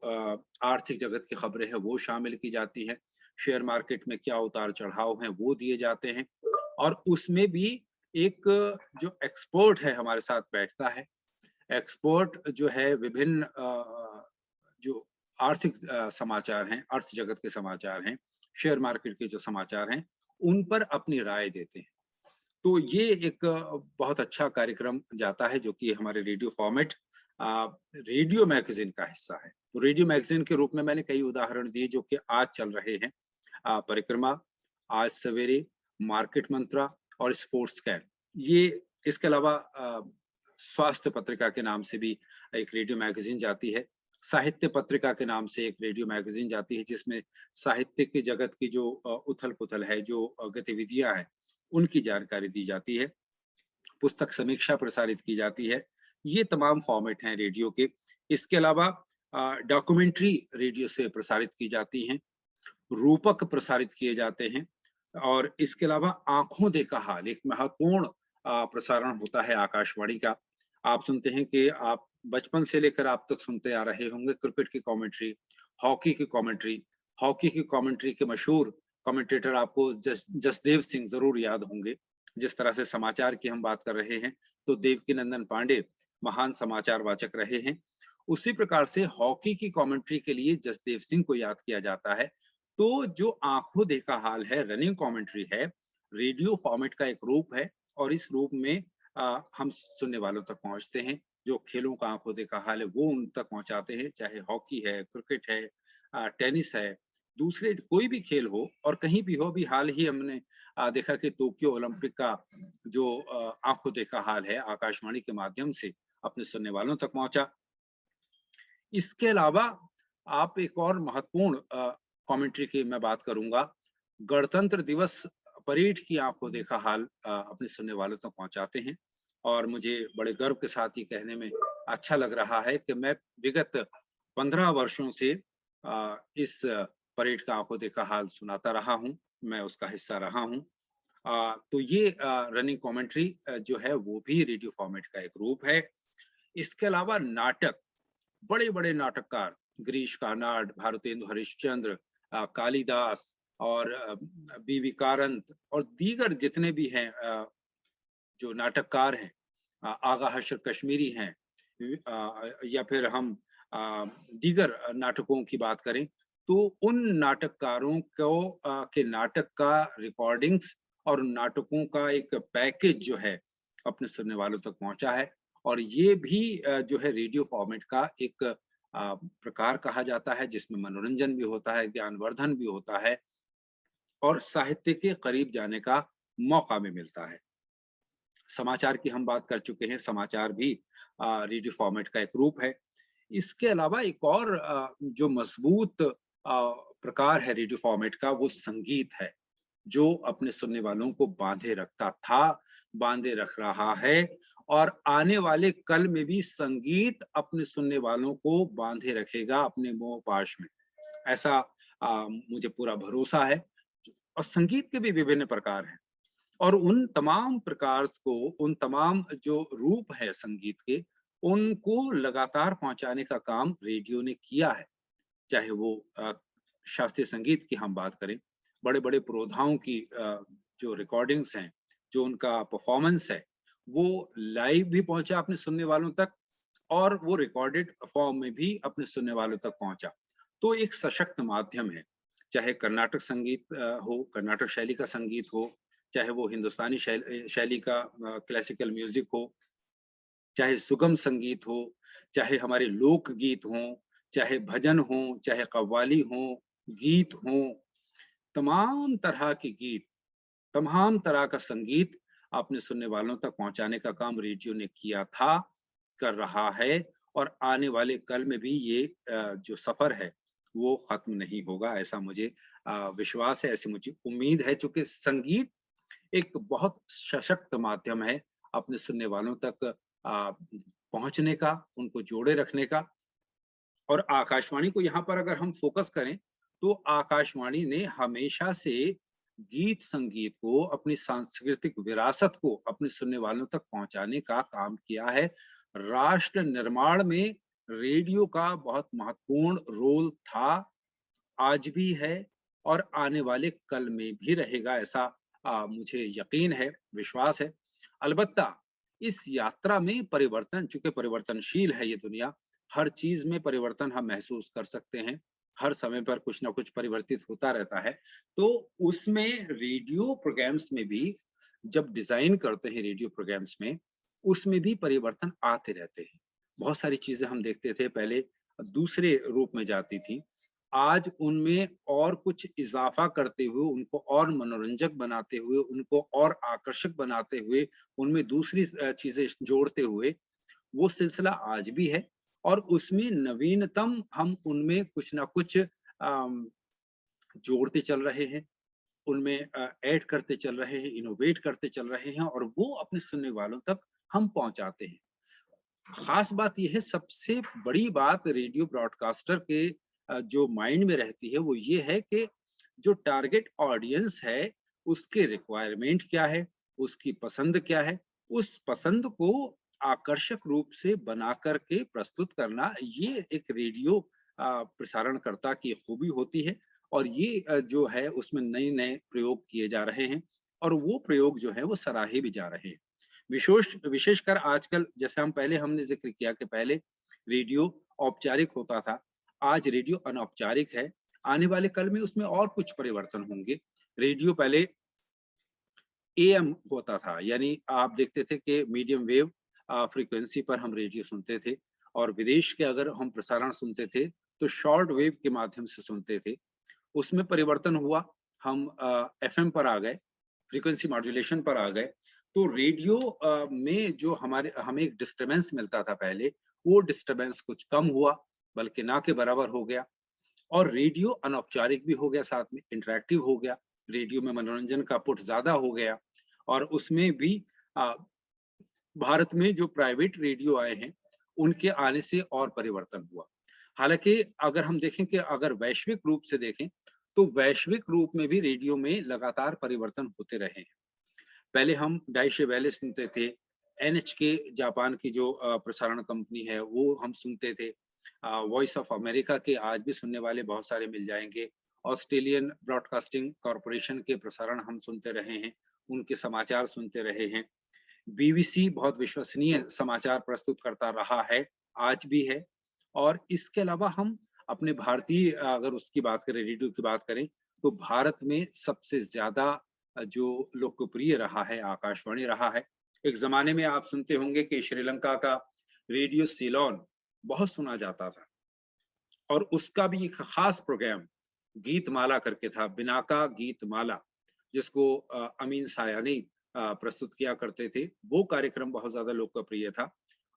आर्थिक जगत की खबरें हैं वो शामिल की जाती हैं। शेयर मार्केट में क्या उतार चढ़ाव हैं वो दिए जाते हैं और उसमें भी एक जो एक्सपर्ट है हमारे साथ बैठता है। एक्सपर्ट जो है विभिन्न जो आर्थिक समाचार हैं, अर्थ जगत के समाचार हैं, शेयर मार्केट के जो समाचार हैं, उन पर अपनी राय देते हैं। तो ये एक बहुत अच्छा कार्यक्रम जाता है जो कि हमारे रेडियो फॉर्मेट रेडियो मैगजीन का हिस्सा है। तो रेडियो मैगजीन के रूप में मैंने कई उदाहरण दिए जो कि आज चल रहे हैं। परिक्रमा, आज सवेरे, मार्केट मंत्रा और स्पोर्ट्स कैन। ये इसके अलावा स्वास्थ्य पत्रिका के नाम से भी एक रेडियो मैगजीन जाती है। साहित्य पत्रिका के नाम से एक रेडियो मैगजीन जाती है जिसमें साहित्य की जगत की जो उथल-पुथल है, जो गतिविधियां हैं, उनकी जानकारी दी जाती है। पुस्तक समीक्षा प्रसारित की जाती है। ये तमाम फॉर्मेट हैं रेडियो के। इसके अलावा डॉक्यूमेंट्री रेडियो से प्रसारित की जाती हैं, रूपक प्रसारित किए जाते हैं और इसके अलावा आंखों देखा हाल एक महत्वपूर्ण प्रसारण होता है आकाशवाणी का। आप सुनते हैं कि आप बचपन से लेकर आप तक सुनते आ रहे होंगे क्रिकेट की कमेंट्री, हॉकी की कमेंट्री। हॉकी की कमेंट्री के मशहूर कमेंटेटर आपको जसदेव सिंह जरूर याद होंगे। जिस तरह से समाचार की हम बात कर रहे हैं तो देवकीनंदन पांडे महान समाचार वाचक रहे हैं। उसी प्रकार से हॉकी की कमेंट्री के लिए जसदेव सिंह को याद किया जाता है। तो जो आंखों देखा हाल है, रनिंग कमेंट्री है, रेडियो फॉर्मेट का एक रूप है और इस रूप में हम सुनने वालों तक पहुंचते हैं। जो खेलों का आंखों देखा हाल है वो उन तक पहुंचाते हैं, चाहे हॉकी है, क्रिकेट है, टेनिस है, दूसरे कोई भी खेल हो और कहीं भी हो। अभी हाल ही हमने देखा कि टोक्यो ओलंपिक का जो आंखों देखा हाल है आकाशवाणी के माध्यम से अपने सुनने वालों तक पहुंचा। इसके अलावा आप एक और महत्वपूर्ण कमेंट्री की मैं बात करूंगा। गणतंत्र दिवस परेड की आंखों देखा हाल अपने सुनने वालों तक पहुंचाते हैं और मुझे बड़े गर्व के साथ ये कहने में अच्छा लग रहा है कि मैं विगत 15 वर्षों से इस परेड का आंखों देखा हाल सुनाता रहा हूं, मैं उसका हिस्सा रहा हूं। तो ये रनिंग कमेंट्री जो है वो भी रेडियो फॉर्मेट का एक रूप है। इसके अलावा नाटक, बड़े-बड़े नाटककार गिरीश कार्नाड, भारतेंदु हरिश्चंद्र, कालिदास और बीवी कारंत और दीगर जितने भी हैं जो नाटककार हैं, आगा हशर कश्मीरी हैं, या फिर हम दीगर नाटकों की बात करें तो उन नाटककारों को के नाटक का रिकॉर्डिंग्स और नाटकों का एक पैकेज जो है अपने सुनने वालों तक पहुंचा है और ये भी जो है रेडियो फॉर्मेट का एक प्रकार कहा जाता है जिसमें मनोरंजन भी होता है, ज्ञानवर्धन भी होता है और साहित्य के करीब जाने का मौका भी मिलता है। समाचार की हम बात कर चुके हैं, समाचार भी रेडियो फॉर्मेट का एक रूप है। इसके अलावा एक और जो मजबूत प्रकार है रेडियो फॉर्मेट का वो संगीत है, जो अपने सुनने वालों को बांधे रखता था, बांधे रख रहा है और आने वाले कल में भी संगीत अपने सुनने वालों को बांधे रखेगा अपने मोह पाश में। ऐसा मुझे पूरा भरोसा है। और संगीत के भी विभिन्न प्रकार हैं और उन तमाम प्रकार को, उन तमाम जो रूप है संगीत के, उनको लगातार पहुँचाने का काम रेडियो ने किया है। चाहे वो शास्त्रीय संगीत की हम बात करें, बड़े-बड़े पुरोधाओं की जो रिकॉर्डिंग्स हैं, जो उनका परफॉर्मेंस है, वो लाइव भी पहुँचा अपने सुनने वालों तक और वो रिकॉर्डेड फॉर्म में भी अपने सुनने वालों तक पहुँचा। तो एक सशक्त माध्यम है, चाहे कर्नाटक संगीत हो, कर्नाटक शैली का संगीत हो, चाहे वो हिंदुस्तानी शैली का क्लासिकल म्यूज़िक हो, चाहे सुगम संगीत हो, चाहे हमारे लोकगीत हों, चाहे भजन हों, चाहे कव्वाली हों, गीत हों, तमाम तरह के गीत, तमाम तरह का संगीत अपने सुनने वालों तक पहुँचाने का काम रेडियो ने किया था, कर रहा है और आने वाले कल में भी ये जो सफ़र है, वो ख़त्म नहीं होगा, ऐसा मुझे विश्वास है, ऐसी मुझे उम्मीद है। चूँकि संगीत एक बहुत सशक्त माध्यम है अपने सुनने वालों तक पहुँचने का, उनको जोड़े रखने का। और आकाशवाणी को यहाँ पर अगर हम फ़ोकस करें, तो आकाशवाणी ने हमेशा से गीत संगीत को, अपनी सांस्कृतिक विरासत को अपने सुनने वालों तक पहुँचाने का काम किया है। राष्ट्र निर्माण में रेडियो का बहुत महत्वपूर्ण रोल था, आज भी है और आने वाले कल में भी रहेगा, ऐसा मुझे यकीन है, विश्वास है। अलबत्ता इस यात्रा में परिवर्तन, चूँकि परिवर्तनशील है ये दुनिया, हर चीज़ में परिवर्तन हम महसूस कर सकते हैं। हर समय पर कुछ न कुछ परिवर्तित होता रहता है। तो उसमें रेडियो प्रोग्राम्स में भी जब डिज़ाइन करते हैं रेडियो प्रोग्राम्स में, उसमें भी परिवर्तन आते रहते हैं। बहुत सारी चीज़ें हम देखते थे पहले दूसरे रूप में जाती थी। आज उनमें और कुछ इज़ाफ़ा करते हुए, उनको और मनोरंजक बनाते हुए, उनको और आकर्षक बनाते हुए, उनमें दूसरी चीज़ें जोड़ते हुए, वो सिलसिला आज भी है और उसमें नवीनतम हम उनमें कुछ न कुछ जोड़ते चल रहे हैं, उनमें ऐड करते चल रहे हैं, इनोवेट करते चल रहे हैं और वो अपने सुनने वालों तक हम पहुँचाते हैं। खास बात ये है, सबसे बड़ी बात रेडियो ब्रॉडकास्टर के जो माइंड में रहती है वो ये है कि जो टारगेट ऑडियंस है, उसके रिक्वायरमेंट क्या है, उसकी पसंद क्या है, उस पसंद को आकर्षक रूप से बना कर के प्रस्तुत करना, ये एक रेडियो प्रसारणकर्ता की खूबी होती है और ये जो है उसमें नए-नए प्रयोग किए जा रहे हैं और वो प्रयोग जो है वो सराहे भी जा रहे हैं। विशेषकर आजकल, जैसे हम हमने ज़िक्र किया कि पहले रेडियो औपचारिक होता था, आज रेडियो अनौपचारिक है। आने वाले कल में उसमें और कुछ परिवर्तन होंगे। रेडियो पहले एएम होता था, यानी आप देखते थे कि मीडियम वेव फ्रीक्वेंसी पर हम रेडियो सुनते थे और विदेश के अगर हम प्रसारण सुनते थे, तो शॉर्ट वेव के माध्यम से सुनते थे। उसमें परिवर्तन हुआ, हम एफएम पर आ गए, फ्रीक्वेंसी मॉड्यूलेशन पर आ गए। तो रेडियो में जो हमें एक डिस्टर्बेंस मिलता था पहले, वो डिस्टर्बेंस कुछ कम हुआ, बल्कि ना के बराबर हो गया और रेडियो अनौपचारिक भी हो गया, साथ में इंटरैक्टिव हो गया। रेडियो में मनोरंजन का पुट ज़्यादा हो गया और उसमें भी अ, भारत में जो प्राइवेट रेडियो आए हैं, उनके आने से और परिवर्तन हुआ। हालाँकि अगर हम देखें कि अगर वैश्विक रूप से देखें, तो वैश्विक रूप में भी रेडियो में लगातार परिवर्तन होते रहे हैं। पहले हम डाइशे वेले सुनते थे, एनएचके जापान की जो प्रसारण कंपनी है, वो हम सुनते थे। वॉइस ऑफ अमेरिका के आज भी सुनने वाले बहुत सारे मिल जाएँगे। ऑस्ट्रेलियन ब्रॉडकास्टिंग कॉर्पोरेशन के प्रसारण हम सुनते रहे हैं, उनके समाचार सुनते रहे हैं। बीबीसी बहुत विश्वसनीय समाचार प्रस्तुत करता रहा है, आज भी है और इसके अलावा हम अपने भारतीय अगर उसकी बात करें, रेडियो की बात करें, तो भारत में सबसे ज़्यादा जो लोकप्रिय रहा है, आकाशवाणी रहा है। एक ज़माने में आप सुनते होंगे कि श्रीलंका का रेडियो सिलोन बहुत सुना जाता था और उसका भी एक ख़ास प्रोग्राम गीतमाला करके था, बिनाका गीतमाला, जिसको अमीन सायानी प्रस्तुत किया करते थे। वो कार्यक्रम बहुत ज़्यादा लोकप्रिय था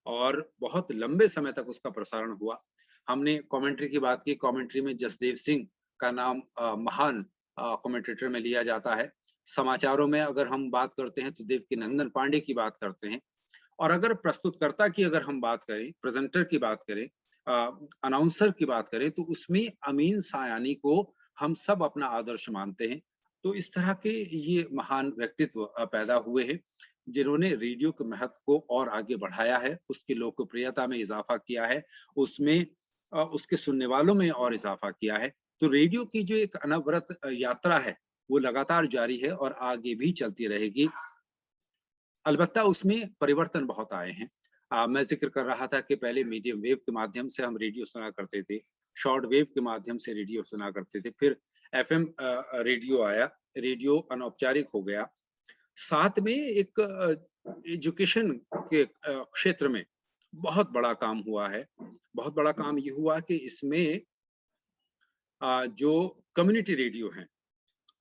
और बहुत लंबे समय तक उसका प्रसारण हुआ। हमने कमेंट्री की बात की, कमेंट्री में जसदेव सिंह का नाम महान कमेंटेटर में लिया जाता है। समाचारों में अगर हम बात करते हैं तो देवकीनंदन पांडे की बात करते हैं और अगर प्रस्तुतकर्ता की अगर हम बात करें, प्रेज़ेंटर की बात करें, अनाउंसर की बात करें तो उसमें अमीन सायानी को हम सब अपना आदर्श मानते हैं। तो इस तरह के ये महान व्यक्तित्व पैदा हुए हैं, जिन्होंने रेडियो के महत्व को और आगे बढ़ाया है, उसकी लोकप्रियता में इज़ाफ़ा किया है, उसमें उसके सुनने वालों में और इज़ाफ़ा किया है। तो रेडियो की जो एक अनवरत यात्रा है, वो लगातार जारी है और आगे भी चलती रहेगी। अलबत्ता उसमें परिवर्तन बहुत आए हैं। मैं ज़िक्र कर रहा था कि पहले मीडियम वेव के माध्यम से हम रेडियो सुना करते थे, शॉर्ट वेव के माध्यम से रेडियो सुना करते थे, फिर एफएम रेडियो आया, रेडियो अनौपचारिक हो गया। साथ में एक एजुकेशन के क्षेत्र में बहुत बड़ा काम हुआ है। बहुत बड़ा काम ये हुआ कि इसमें जो कम्युनिटी रेडियो हैं,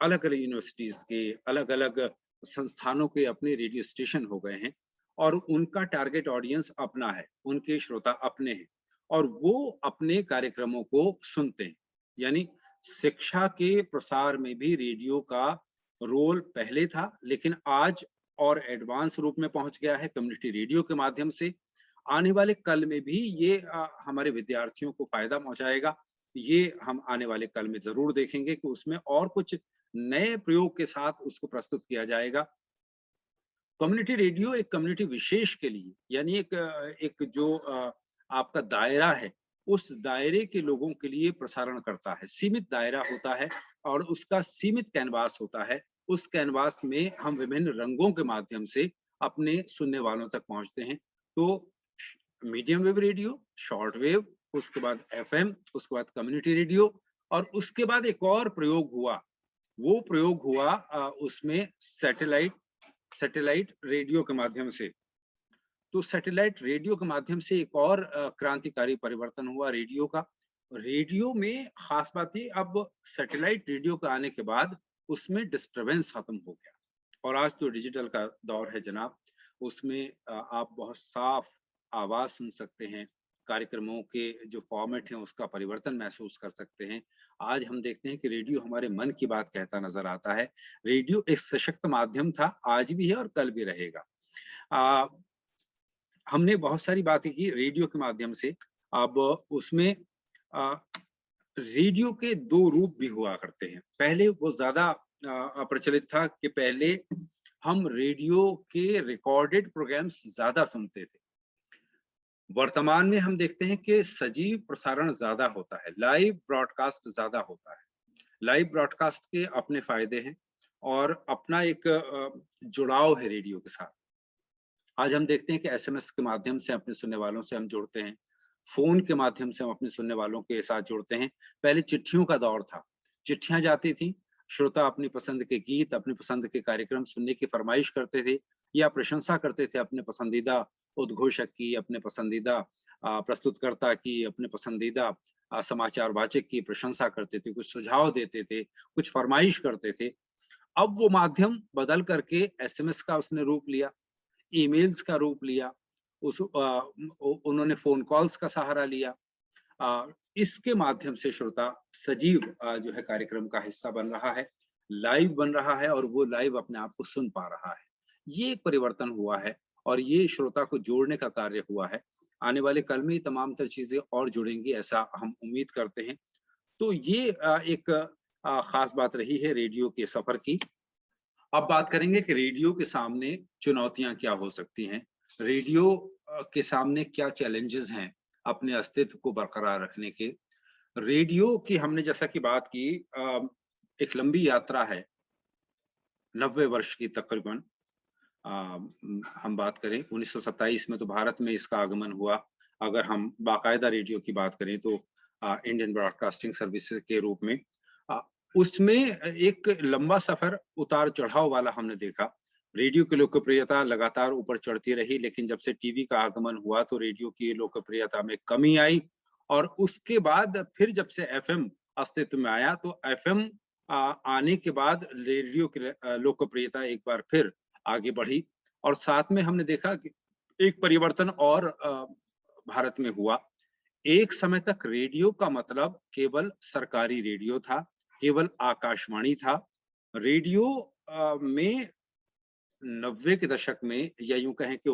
अलग-अलग यूनिवर्सिटीज़ के, अलग-अलग संस्थानों के अपने रेडियो स्टेशन हो गए हैं और उनका टारगेट ऑडियंस अपना है, उनके श्रोता अपने हैं और वो अपने कार्यक्रमों को सुनते हैं। यानी शिक्षा के प्रसार में भी रेडियो का रोल पहले था, लेकिन आज और एडवांस रूप में पहुँच गया है कम्युनिटी रेडियो के माध्यम से। आने वाले कल में भी ये हमारे विद्यार्थियों को फ़ायदा पहुँचाएगा। ये हम आने वाले कल में ज़रूर देखेंगे कि उसमें और कुछ नए प्रयोग के साथ उसको प्रस्तुत किया जाएगा। कम्युनिटी रेडियो एक कम्युनिटी विशेष के लिए यानी एक जो आपका दायरा है, उस दायरे के लोगों के लिए प्रसारण करता है। सीमित दायरा होता है और उसका सीमित कैनवास होता है। उस कैनवास में हम विभिन्न रंगों के माध्यम से अपने सुनने वालों तक पहुँचते हैं। तो medium wave radio, short wave, उसके बाद एफएम, उसके बाद कम्युनिटी रेडियो और उसके बाद एक और प्रयोग हुआ। वो प्रयोग हुआ उसमें सैटेलाइट रेडियो के माध्यम से। तो सैटेलाइट रेडियो के माध्यम से एक और क्रांतिकारी परिवर्तन हुआ रेडियो का। रेडियो में खास बात ये अब सैटेलाइट रेडियो के आने के बाद उसमें डिस्टरबेंस खत्म हो गया और आज तो डिजिटल का दौर है जनाब। उसमें आप बहुत साफ आवाज सुन सकते हैं। कार्यक्रमों के जो फॉर्मेट हैं उसका परिवर्तन महसूस कर सकते हैं। आज हम देखते हैं कि रेडियो हमारे मन की बात कहता नजर आता है। रेडियो एक सशक्त माध्यम था, आज भी है और कल भी रहेगा। आ, हमने बहुत सारी बातें की रेडियो के माध्यम से। अब उसमें आ, रेडियो के दो रूप भी हुआ करते हैं। पहले वो ज्यादा प्रचलित था कि पहले हम रेडियो के रिकॉर्डेड प्रोग्राम्स ज्यादा सुनते थे। वर्तमान में हम देखते हैं कि सजीव प्रसारण ज्यादा होता है, लाइव ब्रॉडकास्ट ज्यादा होता है। लाइव ब्रॉडकास्ट के अपने फायदे हैं और अपना एक जुड़ाव है रेडियो के साथ। आज हम देखते हैं कि एसएमएस के माध्यम से अपने सुनने वालों से हम जुड़ते हैं, फोन के माध्यम से हम अपने सुनने वालों के साथ जुड़ते हैं। पहले चिट्ठियों का दौर था, चिट्ठियां जाती थी, श्रोता अपनी पसंद के गीत, अपनी पसंद के कार्यक्रम सुनने की फरमाइश करते थे या प्रशंसा करते थे अपने पसंदीदा उद्घोषक की, अपने पसंदीदा प्रस्तुतकर्ता की, अपने पसंदीदा समाचार वाचक की प्रशंसा करते थे, कुछ सुझाव देते थे, कुछ फरमाइश करते थे। अब वो माध्यम बदल करके एसएमएस का उसने रूप लिया, ईमेल्स का रूप लिया, उन्होंने फोन कॉल्स का सहारा लिया। इसके माध्यम से श्रोता सजीव जो है कार्यक्रम का हिस्सा बन रहा है, लाइव बन रहा है और वो लाइव अपने आप को सुन पा रहा है। ये एक परिवर्तन हुआ है और ये श्रोता को जोड़ने का कार्य हुआ है। आने वाले कल में तमाम तर चीजें और जुड़ेंगी, ऐसा हम उम्मीद करते हैं। तो ये एक खास बात रही है रेडियो के सफर की। अब बात करेंगे कि रेडियो के सामने चुनौतियां क्या हो सकती हैं। रेडियो के सामने क्या चैलेंजेस हैं अपने अस्तित्व को बरकरार रखने के। रेडियो की हमने जैसा कि बात की, एक लंबी यात्रा है, 90 वर्ष की तकरीबन। हम बात करें 1927 में तो भारत में इसका आगमन हुआ। अगर हम बाकायदा रेडियो की बात करें तो इंडियन ब्रॉडकास्टिंग सर्विसेज के रूप में अ, उसमें एक लंबा सफर उतार चढ़ाव वाला हमने देखा। रेडियो की लोकप्रियता लगातार ऊपर चढ़ती रही, लेकिन जब से टीवी का आगमन हुआ तो रेडियो की लोकप्रियता में कमी आई और उसके बाद फिर जब से एफएम अस्तित्व में आया तो एफएम आने के बाद रेडियो की लोकप्रियता एक बार फिर आगे बढ़ी और साथ में हमने देखा कि एक परिवर्तन और भारत में हुआ। एक समय तक रेडियो का मतलब केवल सरकारी रेडियो था, केवल आकाशवाणी था। रेडियो में 90 के दशक में या यूं कहें कि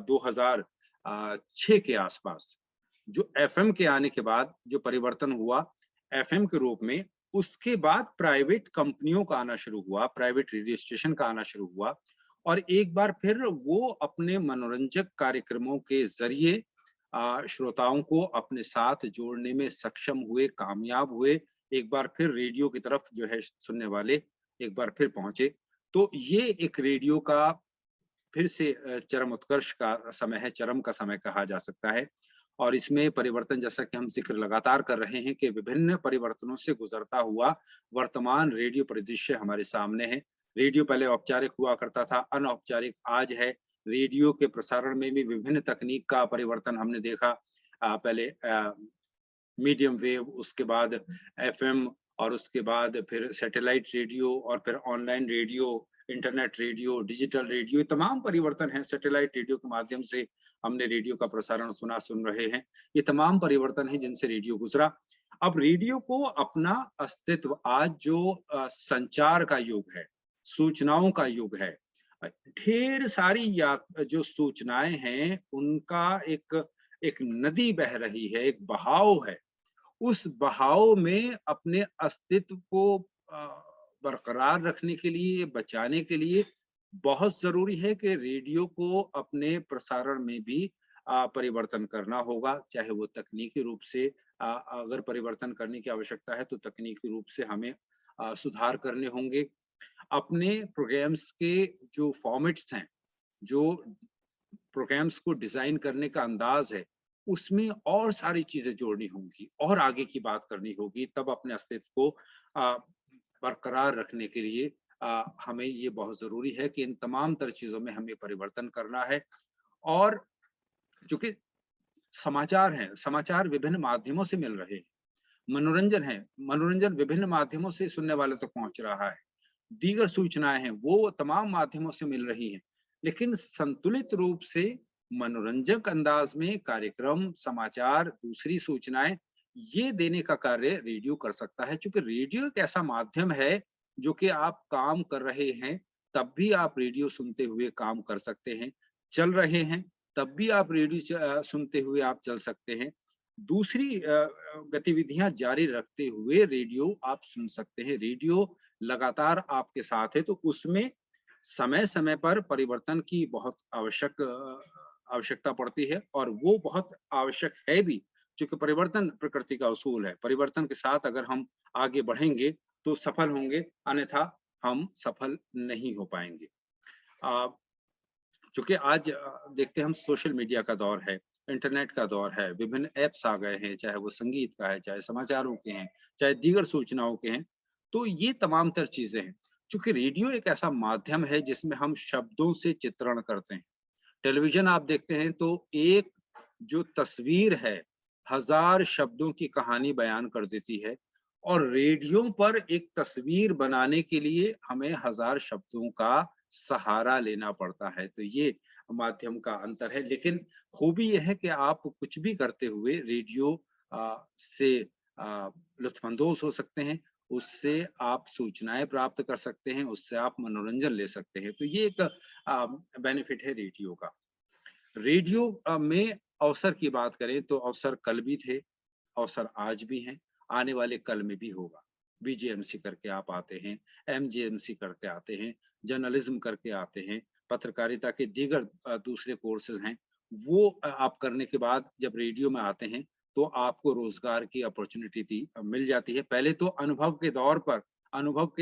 2006 के आसपास जो एफएम के आने के बाद जो परिवर्तन हुआ एफएम के रूप में, उसके बाद प्राइवेट कंपनियों का आना शुरू हुआ, प्राइवेट रेडियो स्टेशन का आना शुरू हुआ और एक बार फिर वो अपने मनोरंजक कार्यक्रमों के ज़रिए श्रोताओं को अपने साथ जोड़ने में सक्षम हुए, कामयाब हुए। एक बार फिर रेडियो की तरफ जो है सुनने वाले एक बार फिर पहुँचे। तो ये एक रेडियो का फिर से चरम उत्कर्ष का समय है, चरम का समय कहा जा सकता है। और इसमें परिवर्तन जैसा कि हम ज़िक्र लगातार कर रहे हैं कि विभिन्न परिवर्तनों से गुज़रता हुआ वर्तमान रेडियो परिदृश्य हमारे सामने है। रेडियो पहले औपचारिक हुआ करता था, अनौपचारिक आज है। रेडियो के प्रसारण में भी विभिन्न तकनीक का परिवर्तन हमने देखा। पहले मीडियम वेव, उसके बाद एफएम और उसके बाद फिर सैटेलाइट रेडियो और फिर online radio, internet radio, digital radio, ये तमाम परिवर्तन हैं। सैटेलाइट रेडियो के माध्यम से हमने रेडियो का प्रसारण सुन रहे हैं। ये तमाम परिवर्तन हैं जिनसे रेडियो गुजरा। अब रेडियो को अपना अस्तित्व आज जो संचार का युग है, सूचनाओं का युग है, ढेर सारी या जो सूचनाएं हैं उनका एक एक नदी बह रही है, एक बहाव है। उस बहाव में अपने अस्तित्व को बरकरार रखने के लिए, बचाने के लिए बहुत ज़रूरी है कि रेडियो को अपने प्रसारण में भी परिवर्तन करना होगा, चाहे वो तकनीकी रूप से अगर परिवर्तन करने की आवश्यकता है तो तकनीकी रूप से हमें सुधार करने होंगे। अपने प्रोग्राम्स के जो फॉर्मेट्स हैं, जो प्रोग्राम्स को डिजाइन करने का अंदाज है, उसमें और सारी चीजें जोड़नी होंगी और आगे की बात करनी होगी, तब अपने अस्तित्व को बरकरार रखने के लिए हमें ये बहुत जरूरी है कि इन तमाम तर चीजों में हमें परिवर्तन करना है। और चूंकि समाचार हैं, समाचार विभिन्न माध्यमों से मिल रहे हैं, मनोरंजन है, मनोरंजन विभिन्न माध्यमों से सुनने वाले तक पहुंच रहा है, दीगर सूचनाएं हैं वो तमाम माध्यमों से मिल रही हैं, लेकिन संतुलित रूप से मनोरंजक अंदाज में कार्यक्रम, समाचार, दूसरी सूचनाएं ये देने का कार्य रेडियो कर सकता है। क्योंकि रेडियो एक ऐसा माध्यम है जो कि आप काम कर रहे हैं तब भी आप रेडियो सुनते हुए काम कर सकते हैं, चल रहे हैं तब भी आप रेडियो सुनते हुए आप चल सकते हैं, दूसरी गतिविधियां जारी रखते हुए रेडियो आप सुन सकते हैं। रेडियो लगातार आपके साथ है, तो उसमें समय-समय पर परिवर्तन की बहुत आवश्यकता पड़ती है और वो बहुत आवश्यक है भी, क्योंकि परिवर्तन प्रकृति का उसूल है। परिवर्तन के साथ अगर हम आगे बढ़ेंगे तो सफल होंगे, अन्यथा हम सफल नहीं हो पाएंगे। अ, चूंकि आज देखते हैं हम सोशल मीडिया का दौर है, इंटरनेट का दौर है, विभिन्न ऐप्स आ गए हैं, चाहे वो संगीत का है, चाहे समाचारों के हैं, चाहे दीगर सूचनाओं के हैं, तो ये तमाम तर चीजें हैं। चूंकि रेडियो एक ऐसा माध्यम है जिसमें हम शब्दों से चित्रण करते हैं। टेलीविजन आप देखते हैं तो एक जो तस्वीर है, हजार शब्दों की कहानी बयान कर देती है और रेडियो पर एक तस्वीर बनाने के लिए हमें हजार शब्दों का सहारा लेना पड़ता है। तो ये माध्यम का अंतर है, लेकिन खूबी ये है कि आप कुछ भी करते हुए रेडियो से लुत्फानंदोज हो सकते हैं, उससे आप सूचनाएं प्राप्त कर सकते हैं, उससे आप मनोरंजन ले सकते हैं। तो ये एक बेनिफिट है रेडियो का। रेडियो में अवसर की बात करें तो अवसर कल भी थे, अवसर आज भी हैं, आने वाले कल में भी होगा। बीजेएमसी करके आप आते हैं, एमजीएमसी करके आते हैं, जर्नलिज्म करके आते हैं, पत्रकारिता के दीगर दूसरे कोर्सेज हैं, वो आप करने के बाद जब रेडियो में आते हैं तो आपको रोजगार की अपॉर्चुनिटी मिल जाती है। पहले तो अनुभव के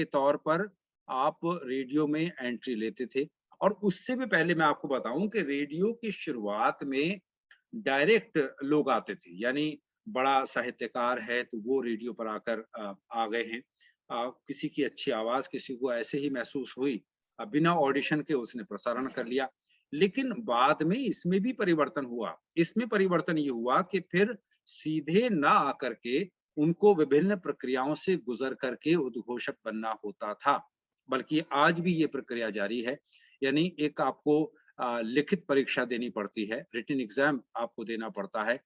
तौर पर आप रेडियो में एंट्री लेते थे और उससे भी पहले मैं आपको बताऊं कि रेडियो की शुरुआत में डायरेक्ट लोग आते थे, यानी बड़ा साहित्यकार है तो वो रेडियो पर आकर आ गए हैं। किसी की अच्छी आवाज किसी को ऐसे ही महसूस हुई, बिना ऑडिशन के उसने प्रसारण कर लिया। लेकिन बाद में इसमें भी परिवर्तन हुआ। इसमें परिवर्तन ये हुआ कि फिर सीधे ना आकर के उनको विभिन्न प्रक्रियाओं से गुजर करके उद्घोषक बनना होता था, बल्कि आज भी ये प्रक्रिया जारी है। यानी एक आपको लिखित परीक्षा देनी पड़ती है, रिटन एग्जाम आपको देना पड़ता है,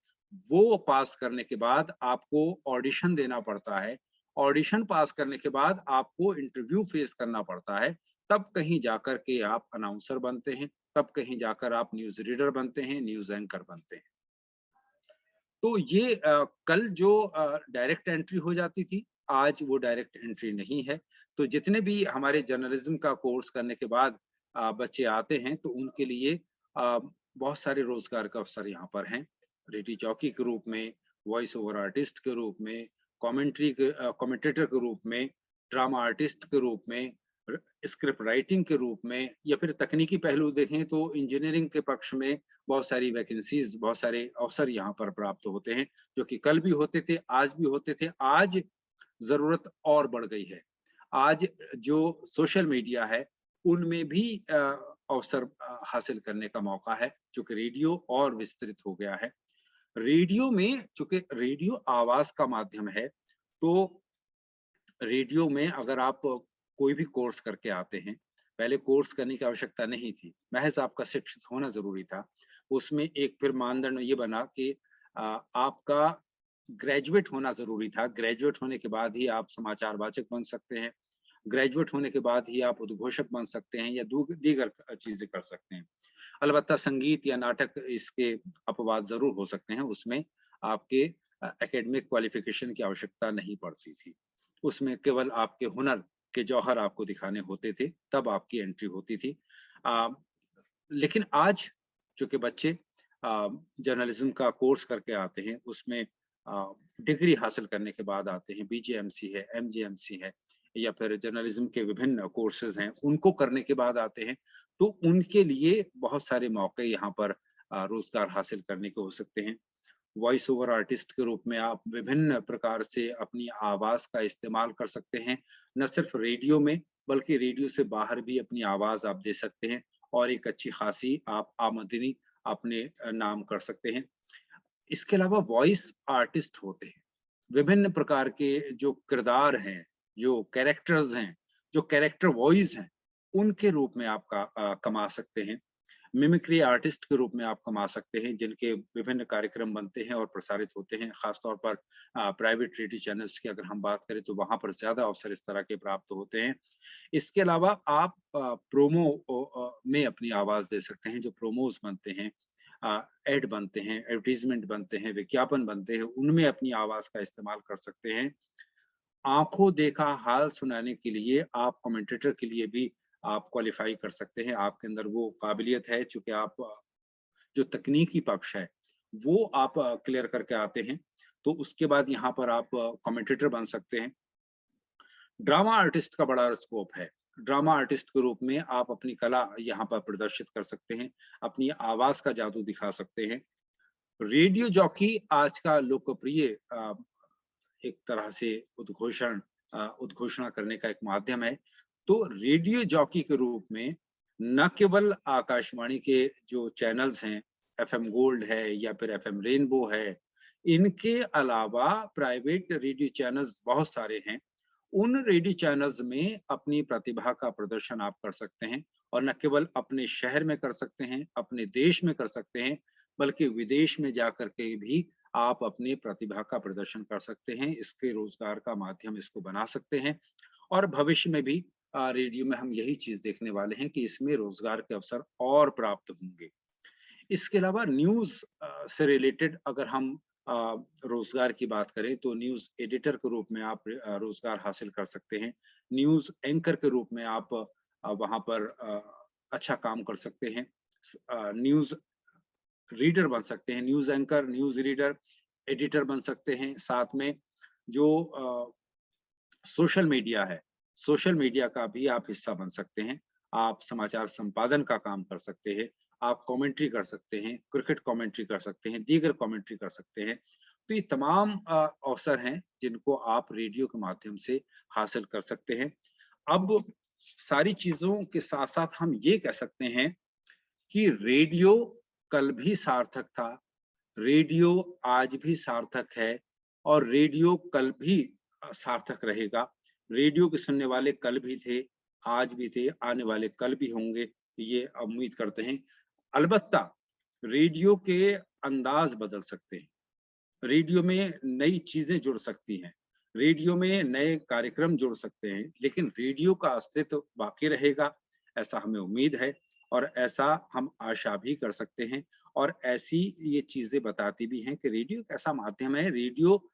वो पास करने के बाद आपको ऑडिशन देना पड़ता है, ऑडिशन पास करने के बाद आपको इंटरव्यू फेस करना पड़ता है, तब कहीं जाकर के आप अनाउंसर बनते हैं, तब कहीं जाकर आप न्यूज रीडर बनते हैं, न्यूज एंकर बनते हैं। तो ये कल जो डायरेक्ट एंट्री हो जाती थी, आज वो डायरेक्ट एंट्री नहीं है। तो जितने भी हमारे जर्नलिज्म का कोर्स करने के बाद बच्चे आते हैं, तो उनके लिए बहुत सारे रोजगार के अवसर यहाँ पर हैं। रेडियो जॉकी के रूप में, वॉइस ओवर आर्टिस्ट के रूप में, कमेंटेटर के रूप में, ड्रामा आर्टिस्ट के रूप में, स्क्रिप्ट राइटिंग के रूप में, या फिर तकनीकी पहलू देखें तो इंजीनियरिंग के पक्ष में बहुत सारी वैकेंसीज, बहुत सारे अवसर यहाँ पर प्राप्त होते हैं, जो कि कल भी होते थे, आज भी होते थे। आज जरूरत और बढ़ गई है। आज जो सोशल मीडिया है, उनमें भी अवसर हासिल करने का मौका है, चूंकि रेडियो और विस्तृत हो गया है। रेडियो में, चूंकि रेडियो आवाज का माध्यम है, तो रेडियो में अगर आप कोई भी कोर्स करके आते हैं, पहले कोर्स करने की आवश्यकता नहीं थी, महज आपका शिक्षित होना ज़रूरी था। उसमें एक फिर मानदंड ये बना कि आपका ग्रेजुएट होना ज़रूरी था। ग्रेजुएट होने के बाद ही आप समाचार वाचक बन सकते हैं, ग्रेजुएट होने के बाद ही आप उद्घोषक बन सकते हैं या दीगर चीज़ें कर सकते हैं। अलबत्ता संगीत या नाटक इसके अपवाद ज़रूर हो सकते हैं, उसमें आपके एकेडमिक क्वालिफ़िकेशन की आवश्यकता नहीं पड़ती थी। उसमें केवल आपके हुनर के जौहर आपको दिखाने होते थे, तब आपकी एंट्री होती थी। अ, लेकिन आज चूँकि बच्चे जर्नलिज़्म का कोर्स करके आते हैं, उसमें डिग्री हासिल करने के बाद आते हैं, बीजेएमसी है, एमजेएमसी है, या फिर जर्नलिज़्म के विभिन्न कोर्सेज़ हैं, उनको करने के बाद आते हैं, तो उनके लिए बहुत सारे मौके यहाँ पर रोज़गार हासिल करने के हो सकते हैं। वॉइस ओवर आर्टिस्ट के रूप में आप विभिन्न प्रकार से अपनी आवाज़ का इस्तेमाल कर सकते हैं। न सिर्फ रेडियो में, बल्कि रेडियो से बाहर भी अपनी आवाज़ आप दे सकते हैं और एक अच्छी खासी आप आमदनी अपने नाम कर सकते हैं। इसके अलावा वॉइस आर्टिस्ट होते हैं। विभिन्न प्रकार के जो किरदार हैं, जो कैरेक्टर्स हैं, जो कैरेक्टर वॉइस हैं, उनके रूप में आप कमा सकते हैं। मिमिक्री आर्टिस्ट के रूप में आप कमा सकते हैं, जिनके विभिन्न कार्यक्रम बनते हैं और प्रसारित होते हैं। खास तौर पर प्राइवेट रेडियो चैनल्स की अगर हम बात करें, तो वहाँ पर ज़्यादा अवसर इस तरह के प्राप्त होते हैं। इसके अलावा आप प्रोमो में अपनी आवाज़ दे सकते हैं, जो प्रोमोज़ बनते हैं, एड बनते हैं, एडवर्टाइज़मेंट बनते हैं, विज्ञापन बनते हैं, उनमें अपनी आवाज़ का इस्तेमाल कर सकते हैं। आँखों देखा हाल सुनाने के लिए आप कमेंटेटर के लिए भी आप क्वालीफाई कर सकते हैं। आपके अंदर वो काबिलियत है, चूँकि आप जो तकनीकी पक्ष है, वो आप क्लियर करके आते हैं, तो उसके बाद यहाँ पर आप कमेंटेटर बन सकते हैं। ड्रामा आर्टिस्ट का बड़ा स्कोप है। ड्रामा आर्टिस्ट के रूप में आप अपनी कला यहाँ पर प्रदर्शित कर सकते हैं, अपनी आवाज़ का जादू दिखा सकते हैं। रेडियो जॉकी आज का लोकप्रिय एक तरह से उद्घोषणा करने का एक माध्यम है। तो रेडियो जॉकी के रूप में न केवल आकाशवाणी के जो चैनल्स हैं, एफएम गोल्ड है या फिर एफएम रेनबो है, इनके अलावा प्राइवेट रेडियो चैनल्स बहुत सारे हैं। उन रेडियो चैनल्स में अपनी प्रतिभा का प्रदर्शन आप कर सकते हैं, और न केवल अपने शहर में कर सकते हैं, अपने देश में कर सकते हैं, बल्कि विदेश में जाकर के भी आप अपनी प्रतिभा का प्रदर्शन कर सकते हैं। इसके रोजगार का माध्यम इसको बना सकते हैं, और भविष्य में भी रेडियो में हम यही चीज देखने वाले हैं कि इसमें रोजगार के अवसर और प्राप्त होंगे। इसके अलावा न्यूज़ से रिलेटेड अगर हम अ, रोज़गार की बात करें, तो न्यूज़ एडिटर के रूप में आप रोज़गार हासिल कर सकते हैं। न्यूज़ एंकर के रूप में आप वहाँ पर अच्छा काम कर सकते हैं। न्यूज़ रीडर बन सकते हैं, news anchor, news reader, editor बन सकते हैं। साथ में जो सोशल मीडिया है, सोशल मीडिया का भी आप हिस्सा बन सकते हैं। आप समाचार संपादन का काम कर सकते हैं, आप कमेंट्री कर सकते हैं, क्रिकेट कमेंट्री कर सकते हैं, दीगर कमेंट्री कर सकते हैं। तो ये तमाम अवसर हैं जिनको आप रेडियो के माध्यम से हासिल कर सकते हैं। अब सारी चीज़ों के साथ-साथ हम ये कह सकते हैं कि रेडियो कल भी सार्थक था, रेडियो आज भी सार्थक है, और रेडियो कल भी सार्थक रहेगा। रेडियो के सुनने वाले कल भी थे, आज भी थे, आने वाले कल भी होंगे, ये उम्मीद करते हैं। अलबत्ता रेडियो के अंदाज बदल सकते हैं, रेडियो में नई चीजें जुड़ सकती हैं, रेडियो में नए कार्यक्रम जुड़ सकते हैं, लेकिन रेडियो का अस्तित्व बाकी रहेगा, ऐसा हमें उम्मीद है, और ऐसा हम आशा भी कर सकते हैं। और ऐसी ये चीजें बताती भी हैं कि रेडियो एक ऐसा माध्यम है, रेडियो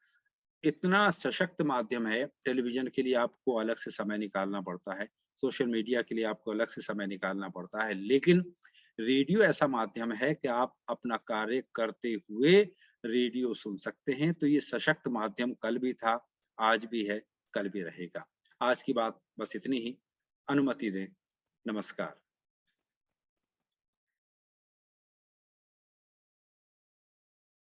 इतना सशक्त माध्यम है, टेलीविज़न के लिए आपको अलग से समय निकालना पड़ता है, सोशल मीडिया के लिए आपको अलग से समय निकालना पड़ता है, लेकिन रेडियो ऐसा माध्यम है कि आप अपना कार्य करते हुए रेडियो सुन सकते हैं, तो ये सशक्त माध्यम कल भी था, आज भी है, कल भी रहेगा। आज की बात बस इतनी ही, अनुमति दें, नमस्कार।